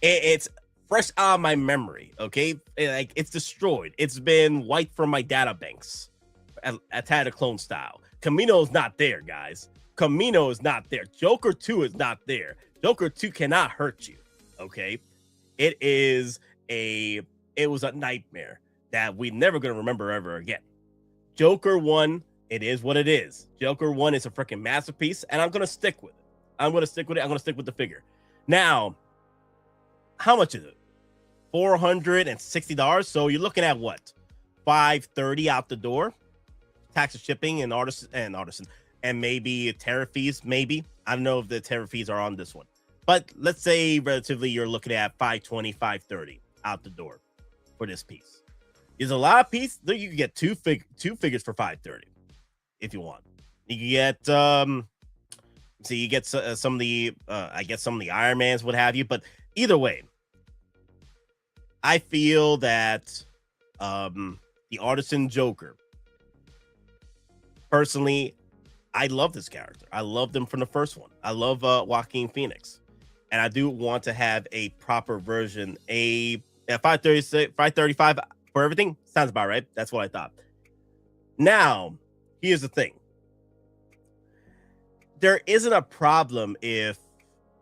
It's fresh out of my memory. Okay, it's destroyed. It's been wiped from my data banks, Attack of Clone style. Camino's not there, guys. Camino is not there. Joker 2 is not there. Joker 2 cannot hurt you. Okay, it was a nightmare that we're never gonna remember ever again. Joker 1, it is what it is. Joker 1 is a freaking masterpiece, and I'm gonna stick with it. I'm gonna stick with the figure. Now, how much is it? $460. So you're looking at what? $530 out the door. Tax and shipping and artisan and maybe tariff fees. Maybe I don't know if the tariff fees are on this one, but let's say relatively you're looking at $520, $530 out the door for this piece. There's a lot of pieces. You can get two figures for $530 if you want. You can get you get some of the some of the Iron Mans, what have you. But either way, I feel that the Artisan Joker, personally, I love this character. I loved him from the first one. I love Joaquin Phoenix, and I do want to have a proper version. A $535 for everything sounds about right. That's what I thought. Now, here's the thing. There isn't a problem if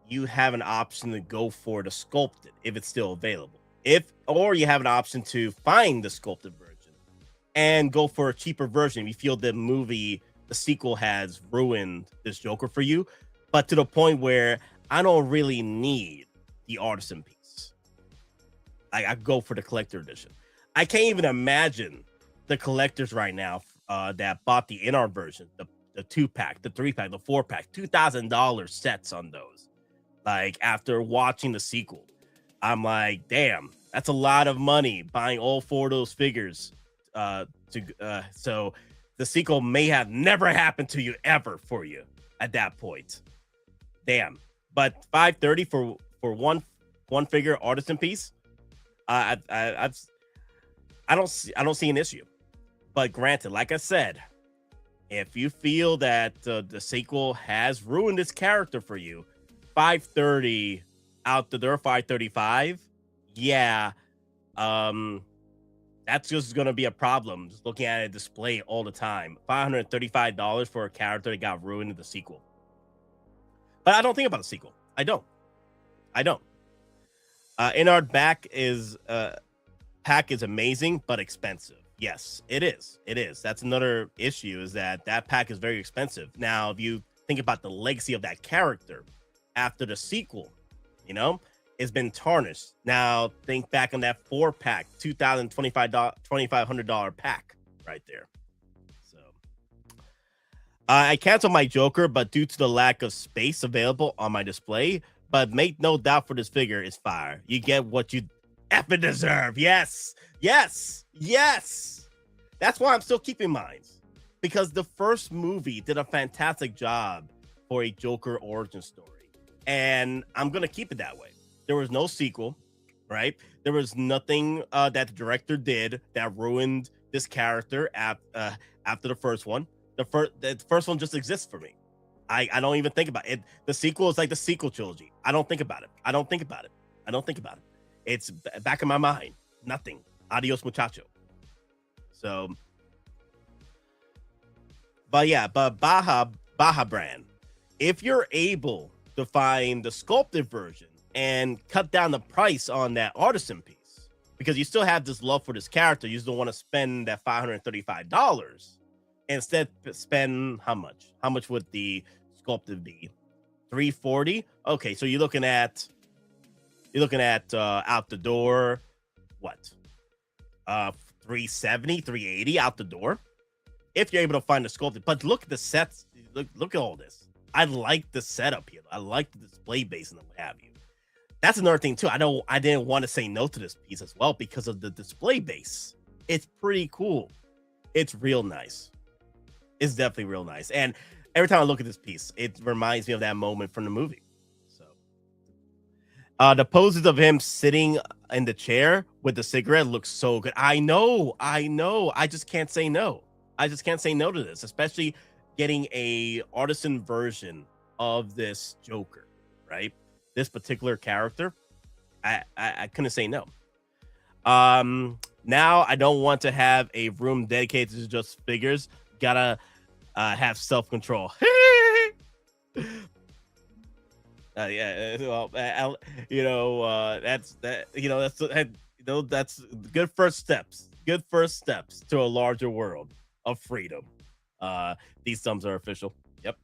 you have an option to go for the sculpted, if it's still available. Or you have an option to find the sculpted version and go for a cheaper version if you feel the sequel has ruined this Joker for you, but to the point where I don't really need the artisan piece. I go for the collector edition. I can't even imagine the collectors right now that bought the in-art version, the 2-pack, the 3-pack, the 4-pack, $2,000 sets on those. Like, after watching the sequel, I'm like, damn, that's a lot of money buying all 4 of those figures. So the sequel may have never happened to you ever for you at that point. Damn. But $530 for one figure artisan piece, I don't see an issue. But granted, like I said, if you feel that the sequel has ruined this character for you, $530 out the door, $535, yeah, that's just gonna be a problem. Just looking at a display all the time, $535 for a character that got ruined in the sequel. But I don't think about the sequel. I don't. In our pack is amazing but expensive. Yes, it is. That's another issue, is that pack is very expensive. Now, if you think about the legacy of that character after the sequel, it's been tarnished. Now, think back on that 4-pack, $2,500 pack right there. So, I canceled my Joker, but due to the lack of space available on my display, but make no doubt for this figure is fire. You get what you effing deserve. Yes. That's why I'm still keeping mine, because the first movie did a fantastic job for a Joker origin story, and I'm gonna keep it that way. There was no sequel, right? There was nothing that the director did that ruined this character after the first one. The first one just exists for me. I don't even think about it. The sequel is like the sequel trilogy. I don't think about it. It's back in my mind. Nothing. Adios, muchacho. So, but Baja brand, if you're able to find the sculpted version and cut down the price on that artisan piece, because you still have this love for this character, you just don't want to spend that $535. Instead, spend how much? How much would the sculpted be? $340. Okay, so you're looking at out the door, what? $370, $380 out the door, if you're able to find the sculpted. But look at the sets. Look at all this. I like the setup here. I like the display base and what have you. That's another thing too. I didn't want to say no to this piece as well because of the display base. It's pretty cool. It's real nice. It's definitely real nice. And every time I look at this piece, it reminds me of that moment from the movie. So, the poses of him sitting in the chair with the cigarette looks so good. I know. I just can't say no. I just can't say no to this, especially getting a artisan version of this Joker, right? This particular character. I couldn't say no. Now I don't want to have a room dedicated to just figures. Gotta have self-control. That's good first steps. Good first steps to a larger world of freedom. These thumbs are official. Yep.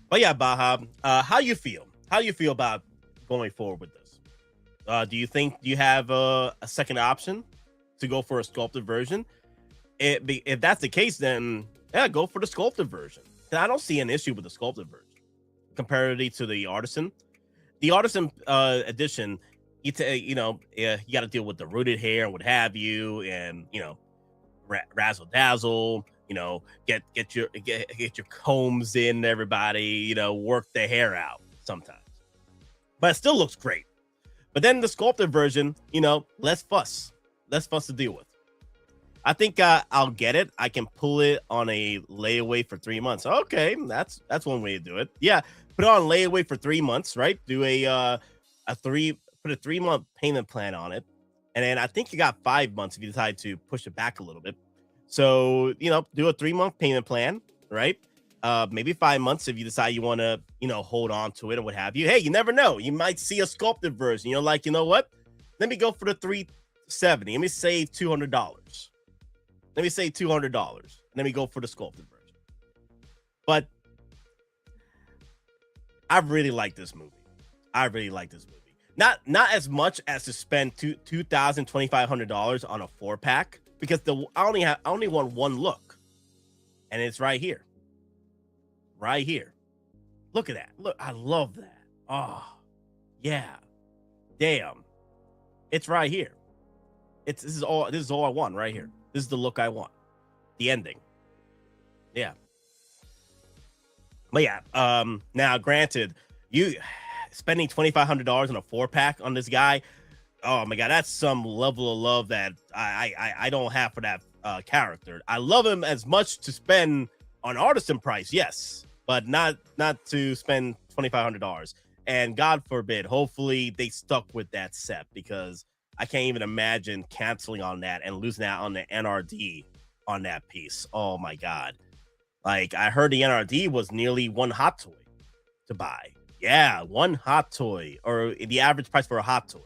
But yeah, Baja, how you feel? How you feel about going forward with this? Do you think you have a second option to go for a sculpted version? If that's the case, then yeah, go for the sculpted version. I don't see an issue with the sculpted version comparatively to the artisan. The artisan edition, you got to deal with the rooted hair and what have you, and razzle dazzle. Get your combs in, everybody. Work the hair out sometimes, but it still looks great. But then the sculpted version, less fuss to deal with. I think I'll get it. I can pull it on a layaway for 3 months. Okay, that's one way to do it. Yeah, put it on layaway for 3 months, right? Do put a 3-month payment plan on it, and then I think you got 5 months if you decide to push it back a little bit. So do a 3-month payment plan, right? Maybe 5 months if you decide you want to hold on to it or what have you. Hey, you never know. You might see a sculpted version. What? Let me go for the $370. Let me save $200. Let me say $200. Let me go for the sculpted version. But I really like this movie. Not as much as to spend $2,500 on a 4-pack, because I only want one look, and it's right here. Right here. Look at that. Look, I love that. Oh, yeah. Damn. It's right here. This is all I want right here. This is the look I want. The ending. Yeah. But yeah, now granted, you spending $2,500 on a 4-pack on this guy, oh my god, that's some level of love that I don't have for that character. I love him as much to spend on artisan price, yes, but not to spend $2,500. And God forbid, hopefully they stuck with that set, because I can't even imagine canceling on that and losing out on the NRD on that piece. Oh my god. Like, I heard the NRD was nearly one hot toy to buy. Yeah, one hot toy, or the average price for a hot toy.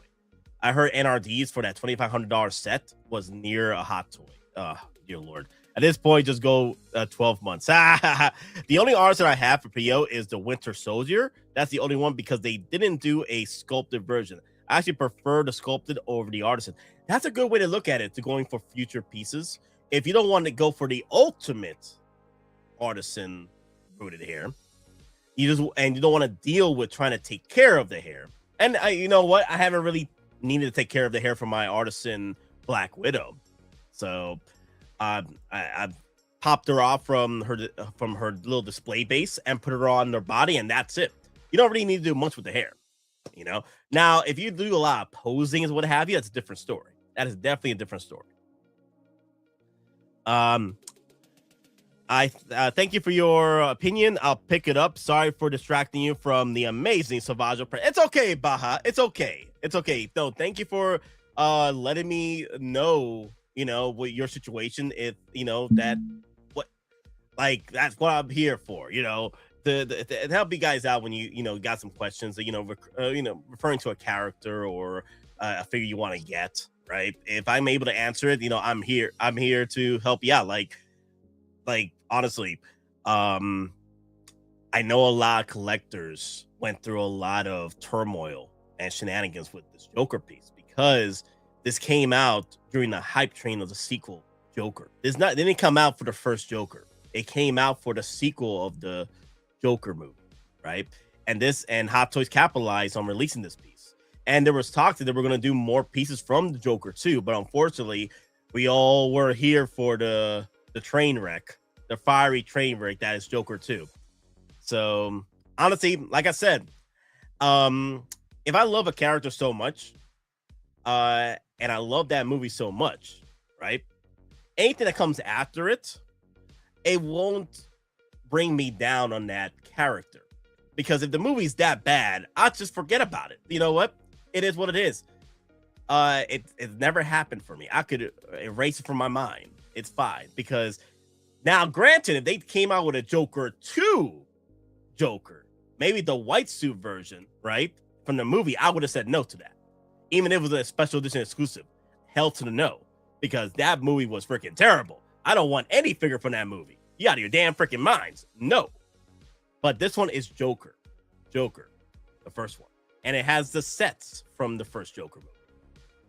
I heard NRDs for that $2,500 set was near a hot toy. Oh, dear Lord. At this point, just go 12 months. The only artist that I have for PO is the Winter Soldier. That's the only one, because they didn't do a sculpted version. I actually prefer the sculpted over the artisan. That's a good way to look at it, to going for future pieces. If you don't want to go for the ultimate artisan rooted hair, you don't want to deal with trying to take care of the hair. And you know what? I haven't really needed to take care of the hair for my artisan Black Widow. So I popped her off from her little display base and put her on their body, and that's it. You don't really need to do much with the hair, you know. Now, if you do a lot of posing and what have you, that's a different story. That is definitely a different story. I thank you for your opinion. I'll pick it up. Sorry for distracting you from the amazing Savage Opress. It's okay, Baja. It's okay. It's okay. No, thank you for letting me know, you know, what your situation is, you know, that's what I'm here for, you know, to help you guys out when you know, got some questions, you know, referring to a character or a figure you want to get, right? If I'm able to answer it, you know, I'm here to help you out. Like honestly, I know a lot of collectors went through a lot of turmoil and shenanigans with this Joker piece, because this came out during the hype train of the sequel Joker. It didn't come out for the first Joker. It came out for the sequel of the Joker movie, right? And Hot Toys capitalized on releasing this piece. And there was talk that they were going to do more pieces from the Joker too, but unfortunately, we all were here for the train wreck, the fiery train wreck that is Joker 2. So honestly, like I said, if I love a character so much, and I love that movie so much, right? Anything that comes after it, it won't bring me down on that character, because if the movie's that bad, I'll just forget about it. You know what? It is what it is. It never happened for me. I could erase it from my mind. It's fine, because now, granted, if they came out with a Joker 2 Joker, maybe the white suit version, right, from the movie, I would have said no to that. Even if it was a special edition exclusive, hell to the no, because that movie was freaking terrible. I don't want any figure from that movie. You out of your damn freaking minds. No. But this one is Joker, the first one. And it has the sets from the first Joker movie.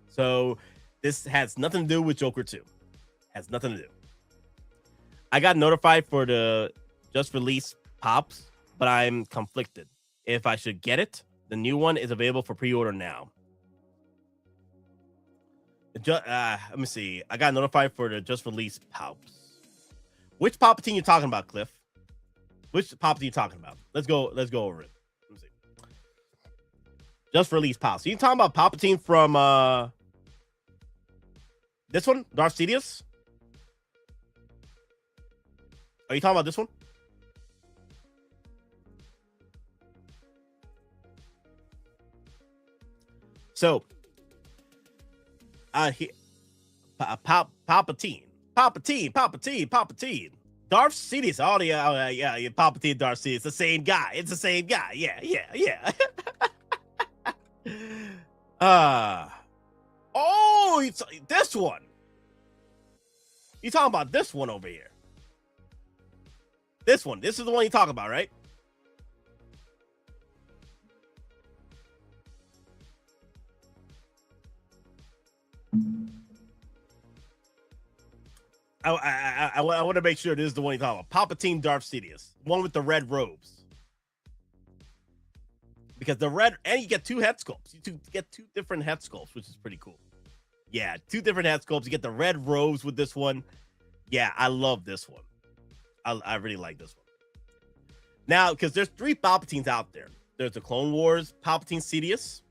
So this has nothing to do with Joker 2. Has nothing to do. I got notified for the just released Pops, but I'm conflicted if I should get it. The new one is available for pre-order now. Let me see. I got notified for the just released Pops. Which Palpatine you talking about, Cliff? Which Palpatine you talking about? Let's go over it. Let me see. Just released Pops. So you talking about Palpatine from this one, Darth Sidious? Are you talking about this one? So, Palpatine. Darth Sidious. Oh yeah, Palpatine, Darth Sidious. It's the same guy. It's the same guy. Yeah. It's this one. You talking about this one over here? This one. This is the one you talk about, right? I want to make sure this is the one you're talking about. Palpatine Darth Sidious, one with the red robes. Because the red, and you get 2 head sculpts. You get 2 different head sculpts, which is pretty cool. Yeah, 2 different head sculpts. You get the red robes with this one. Yeah, I love this one. I really like this one. Now, because there's 3 Palpatines out there. There's the Clone Wars Palpatine Sidious,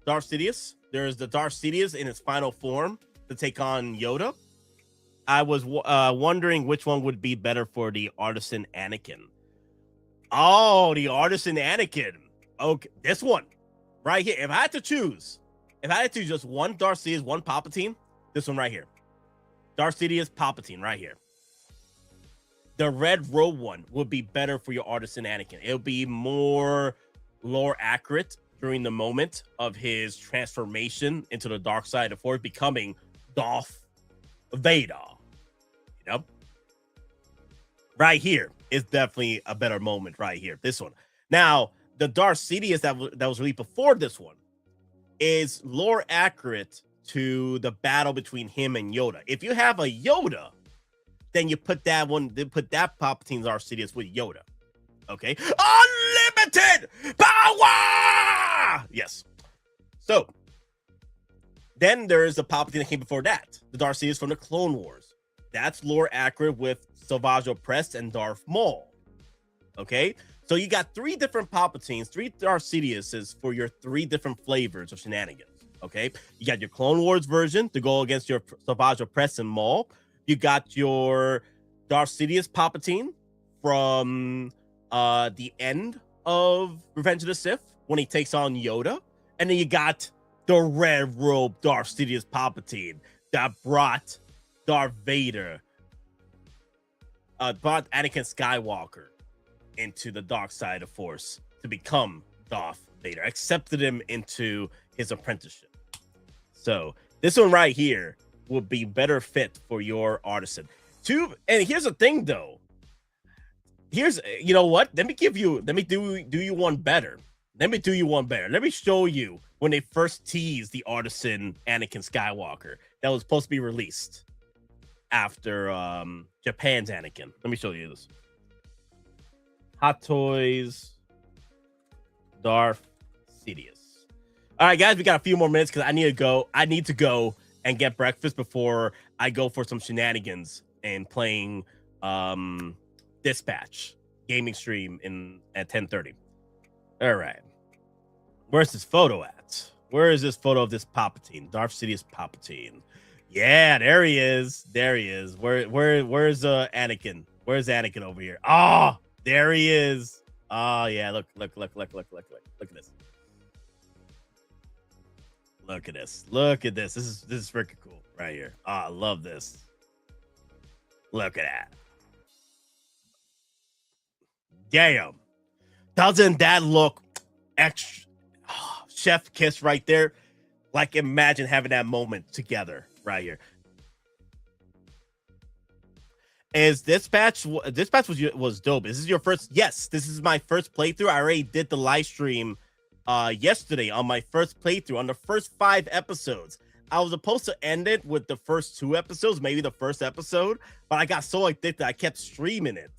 Darth Sidious. There's the Darth Sidious in its final form to take on Yoda. I was wondering which one would be better for the Artisan Anakin. Oh, the Artisan Anakin. Okay, this one right here. If I had to choose just one Darth Sidious, one Palpatine, this one right here. Darth Sidious, Palpatine right here. The red robe one would be better for your Artisan Anakin. It'll be more lore accurate during the moment of his transformation into the dark side of the Force, becoming Darth Vader. You know? Right here is definitely a better moment right here. This one. Now, the Darth Sidious that was released before this one is lore accurate to the battle between him and Yoda. If you have a Yoda, then you put that Palpatine's Darth Sidious with Yoda. Okay? Unlimited power! Yes. So, then there's the Palpatine that came before that. The Darth Sidious from the Clone Wars. That's lore accurate with Savage Opress and Darth Maul. Okay? So you got 3 different Palpatines, 3 Darth Sidiouses for your 3 different flavors of shenanigans. Okay? You got your Clone Wars version to go against your Savage Opress and Maul. You got your Darth Sidious Palpatine from the end of Revenge of the Sith when he takes on Yoda. And then you got the red robe Darth Sidious Palpatine that brought Darth Vader, brought Anakin Skywalker into the dark side of Force to become Darth Vader, accepted him into his apprenticeship. So this one right here would be better fit for your Artisan. And here's the thing though. You know what? Let me do you one better. Let me show you when they first teased the Artisan Anakin Skywalker that was supposed to be released after Japan's Anakin. Let me show you this. Hottoys Darth Sidious. All right, guys, we got a few more minutes because I need to go and get breakfast before I go for some shenanigans and playing Dispatch gaming stream at 10:30. All right. Where's this photo at? Where is this photo of this Palpatine? Darth Sidious Palpatine. Yeah, there he is. Where's Anakin? Where's Anakin over here? Oh, there he is. Oh yeah, look at this. Look at this. This is freaking cool right here. Oh, I love this. Look at that. Damn. Doesn't that look extra? Oh, chef kiss right there. Like, imagine having that moment together right here. Is Dispatch was dope. Is this your first? Yes, this is my first playthrough. I already did the live stream yesterday on my first playthrough on the first 5 episodes. I was supposed to end it with the first 2 episodes, maybe the first episode, but I got so addicted I kept streaming it.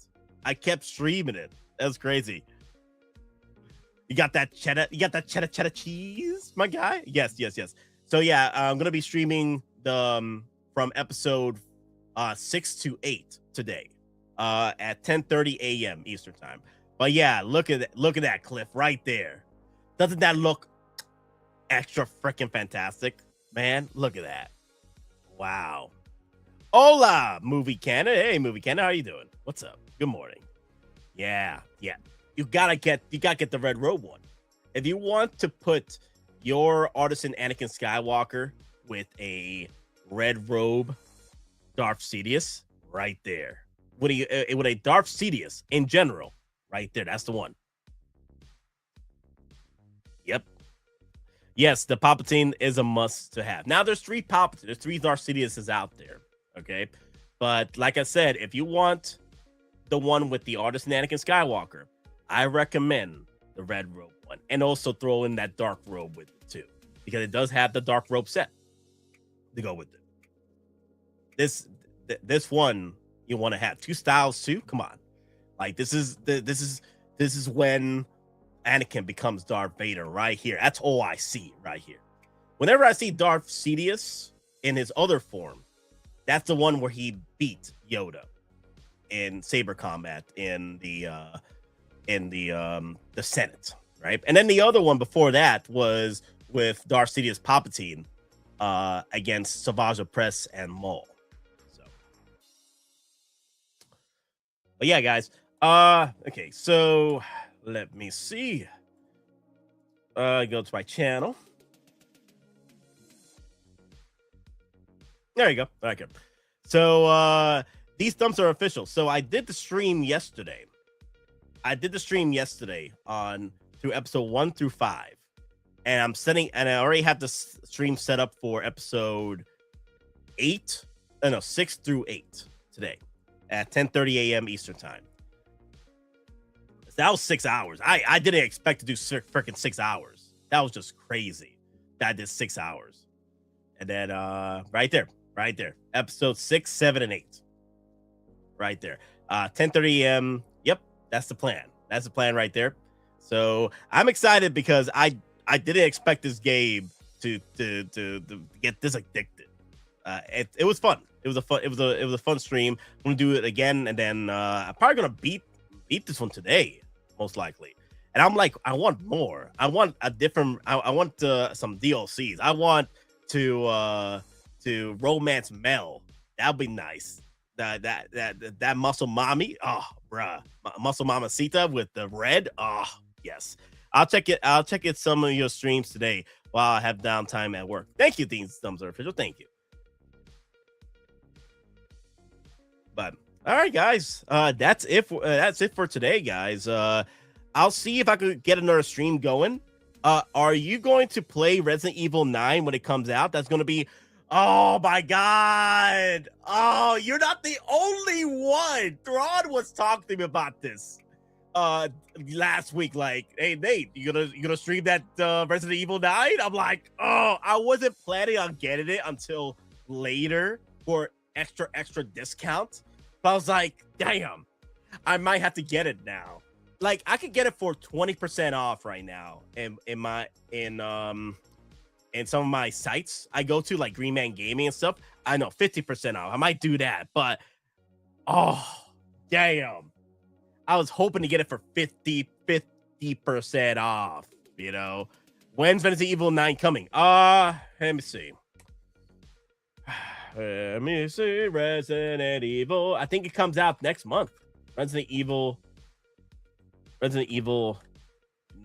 That's crazy. You got that cheddar cheese, my guy? Yes. So yeah, I'm gonna be streaming the from episode 6 to 8 today at 10:30 a.m. Eastern time. But yeah, look at that clip right there. Doesn't that look extra freaking fantastic, man? Look at that. Wow. Hola, Movie Canada. Hey, Movie Canada, how you doing? What's up? Good morning. Yeah. You gotta get the red robe one. If you want to put your Artisan Anakin Skywalker with a red robe Darth Sidious, right there. With a Darth Sidious in general, right there. That's the one. Yep. Yes, the Palpatine is a must to have. Now there's 3 Palpatine. There's 3 Darth Sidiouses out there. Okay. But like I said, if you want the one with the Artisan Anakin Skywalker, I recommend the red robe one. And also throw in that dark robe with it too. Because it does have the dark robe set to go with it. this one you want to have 2 styles too. Come on, like this is when Anakin becomes Darth Vader right here. That's all I see right here. Whenever I see Darth Sidious in his other form, that's the one where he beat Yoda in saber combat in the Senate, right? And then the other one before that was with Darth Sidious Palpatine against Savage Opress and Maul. So, but yeah, guys. Okay, so let me see. Go to my channel. There you go. Okay. So these thumbs are official. So I did the stream yesterday. On through episode 1 through 5. And I already have the stream set up for episode 6 through 8 today at 10:30 a.m. Eastern time. That was 6 hours. I didn't expect to do freaking 6 hours. That was just crazy. That I did 6 hours. And then right there, episode 6, 7, and 8. Right there. 10:30 a.m. Yep, that's the plan. That's the plan right there. So I'm excited because I didn't expect this game to get this addicted. It was fun. It was a fun stream. I'm gonna do it again, and then I'm probably gonna beat this one today, most likely. And I'm like, I want more. I want a different. I want some DLCs. I want to romance Mel. That'd be nice. That muscle mommy. Oh, bruh. Muscle mamacita with the red. Oh, yes. I'll check it some of your streams today while I have downtime at work. Thank you, These Thumbs Are Official. Thank you. But all right, guys. That's it for today, guys. I'll see if I could get another stream going. Are you going to play Resident Evil 9 when it comes out? That's going to be, oh my God. Oh, you're not the only one. Thrawn was talking to me about this last week. Like, hey, Nate, you gonna stream that Resident Evil 9? I'm like, oh, I wasn't planning on getting it until later for extra discount. But I was like, damn, I might have to get it now. Like, I could get it for 20% off right now in some of my sites I go to, like Green Man Gaming and stuff. I know 50% off. I might do that, but oh damn, I was hoping to get it for 50% off. You know, when's Resident Evil 9 coming? Let me see. Let me see. Resident Evil. I think it comes out next month. Resident Evil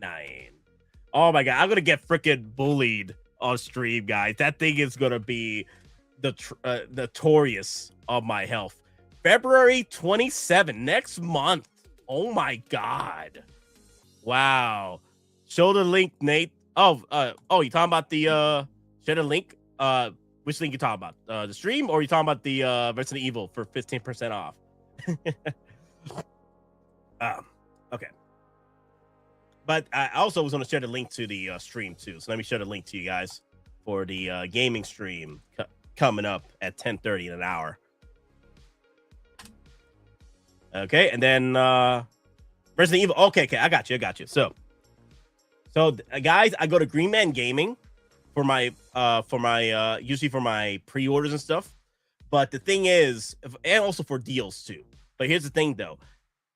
9. Oh my God, I'm gonna get freaking bullied on stream, guys. That thing is gonna be the notorious of my health. February 27 next month. Oh my God. Wow. Show the link, Nate. Oh, you talking about the share the link? Which link you talking about? The stream, or you talking about the Resident Evil for 15% off? Okay. But I also was going to share the link to the stream too. So let me share the link to you guys for the gaming stream coming up at 10:30 in an hour. Okay, and then Resident Evil. Okay, I got you. So guys, I go to Green Man Gaming for my usually for my pre-orders and stuff. But the thing is, and also for deals too. But here's the thing though,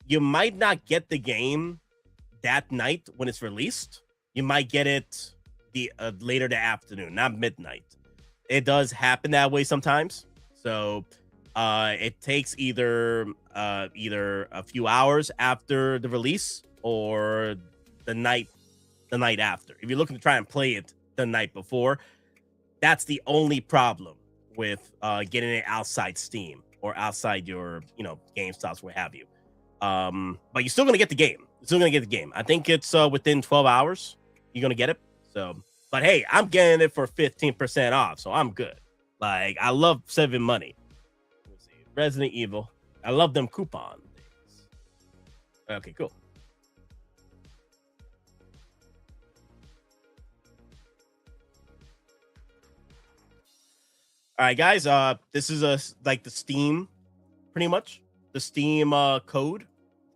you might not get the game that night when it's released. You might get it the later the afternoon, not midnight. It does happen that way sometimes. So it takes either a few hours after the release or the night after. If you're looking to try and play it the night before, that's the only problem with getting it outside Steam or outside your GameStops, what have you. But you're still gonna get the game. I think it's within 12 hours you're gonna get it. So, but hey, I'm getting it for 15% off, so I'm good. Like, I love saving money. Let's see, Resident Evil. I love them coupon things. Okay, cool. All right, guys. This is like the Steam, pretty much the Steam code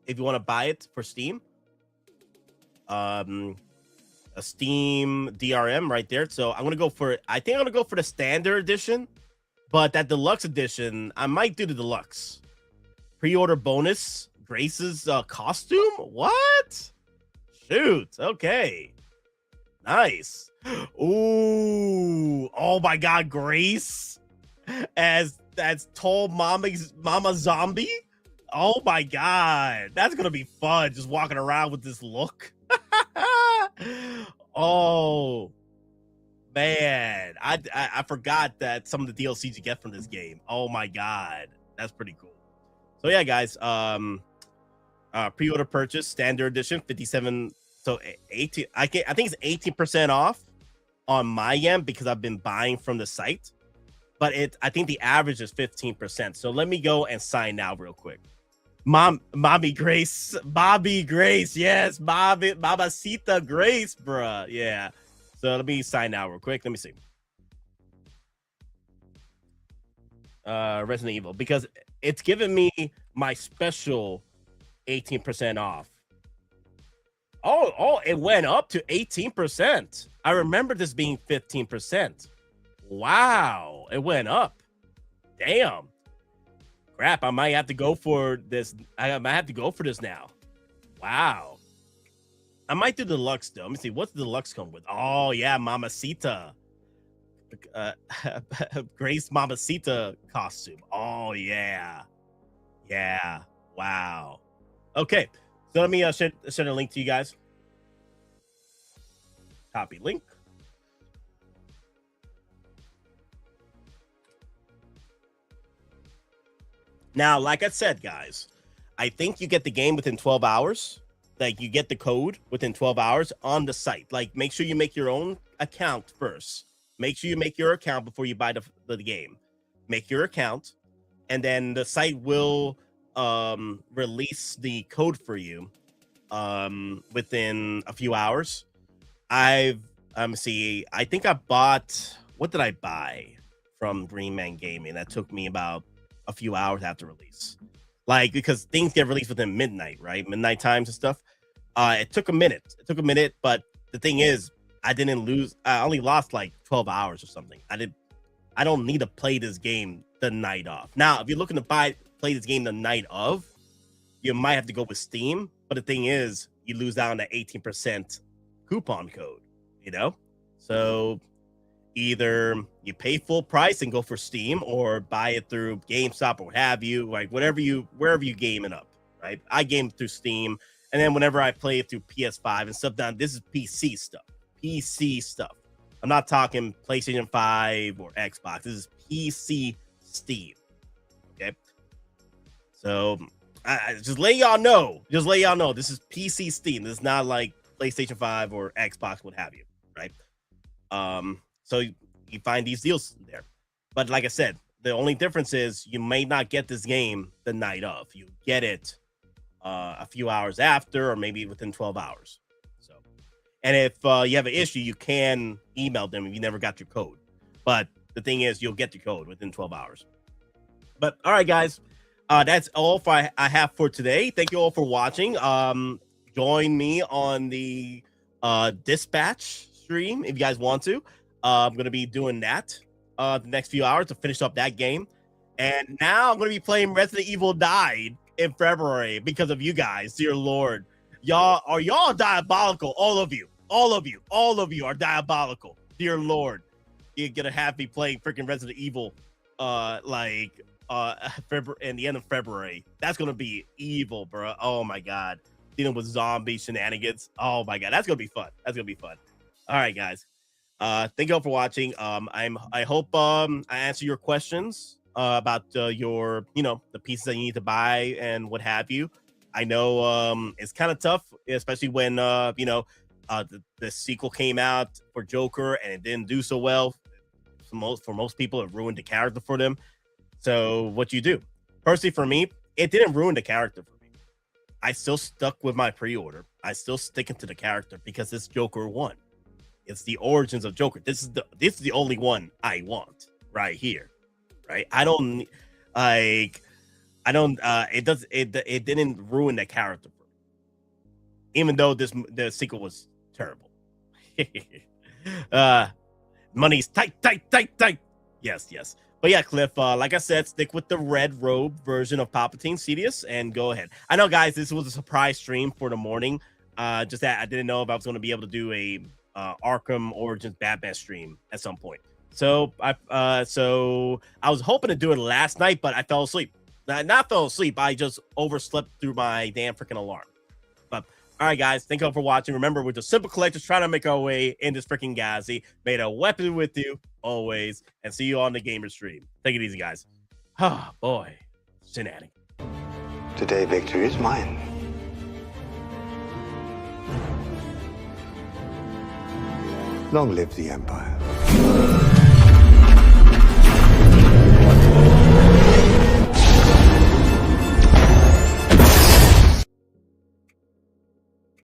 if you want to buy it for Steam. A Steam DRM right there. So I'm gonna go for. I think I'm gonna go for the standard edition, but that deluxe edition, I might do the deluxe. Pre-order bonus, Grace's costume. What? Shoot. Okay. Nice. Ooh. Oh my God, Grace as tall mama zombie. Oh my God, that's gonna be fun. Just walking around with this look. Oh man, I forgot that some of the DLCs you get from this game. Oh my God, that's pretty cool. So yeah, guys, pre-order purchase, standard edition, 57. So 18. I think it's 18% off on my end because I've been buying from the site, but I think the average is 15%. So let me go and sign now real quick. Bobby Grace, yes, Mamacita Grace, bruh, yeah. So let me sign now real quick. Let me see. Resident Evil, because it's given me my special 18% off. Oh, it went up to 18%. I remember this being 15%. Wow, it went up. Damn. Crap, I might have to go for this. I might have to go for this now. Wow. I might do the deluxe though. Let me see. What's the deluxe come with? Oh yeah, Mamacita. Grace Mamacita costume. Oh yeah. Yeah. Wow. Okay. So let me send a link to you guys. Copy link. Now, like I said, guys, I think you get the game within 12 hours. Like, you get the code within 12 hours on the site. Like, make sure you make your own account first. Make sure you make your account before you buy the game. Make your account, and then the site will release the code for you within a few hours. I think I bought, what did I buy from Green Man Gaming? That took me about a few hours after release, like, because things get released within midnight, right? Midnight times and stuff. It took a minute, but the thing is, I only lost like 12 hours or something. I don't need to play this game the night of. Now, if you're looking to play this game the night of, you might have to go with Steam, but the thing is, you lose out on that 18% coupon code, so either you pay full price and go for Steam, or buy it through GameStop or what have you, like wherever you game it up, right? I game through Steam, and then whenever I play it through PS5 and stuff, this is PC stuff. I'm not talking PlayStation 5 or Xbox. This is PC Steam. Okay. So I just let y'all know. This is PC Steam. This is not like PlayStation 5 or Xbox, what have you, right? So you find these deals there. But like I said, the only difference is you may not get this game the night of. You get it a few hours after, or maybe within 12 hours. So, and if you have an issue, you can email them if you never got your code. But the thing is, you'll get your code within 12 hours. But all right, guys, that's all I have for today. Thank you all for watching. Join me on the Dispatch stream if you guys want to. I'm going to be doing that the next few hours to finish up that game. And now I'm going to be playing Resident Evil Died in February because of you guys. Dear Lord. Y'all diabolical. All of you are diabolical. Dear Lord. You're going to have me playing freaking Resident Evil February, in the end of February. That's going to be evil, bro. Oh my God. Dealing with zombie shenanigans. Oh my God. That's going to be fun. All right, guys. Thank you all for watching. I hope I answer your questions about your, the pieces that you need to buy and what have you. I know it's kind of tough, especially when the sequel came out for Joker and it didn't do so well. For most people, it ruined the character for them. So what you do? Personally, for me, it didn't ruin the character for me. I still stuck with my pre-order. I still sticking to the character because it's Joker 1. It's the origins of Joker. This is the only one I want right here. right? I don't like. I don't. It didn't ruin the character for me, even though the sequel was terrible. Money's tight. Yes. But yeah, Cliff, like I said, stick with the red robe version of Palpatine Sidious and go ahead. I know, guys, this was a surprise stream for the morning. Just that I didn't know if I was going to be able to do a Arkham Origins Batman stream at some point. So I was hoping to do it last night, but I fell asleep. Not fell asleep. I just overslept through my damn freaking alarm. But all right, guys, thank you all for watching. Remember, we're just simple collectors trying to make our way in this freaking galaxy. Made a weapon with you always, and see you on the gamer stream. Take it easy, guys. Oh boy, shenanigans. Today, victory is mine. Long live the Empire.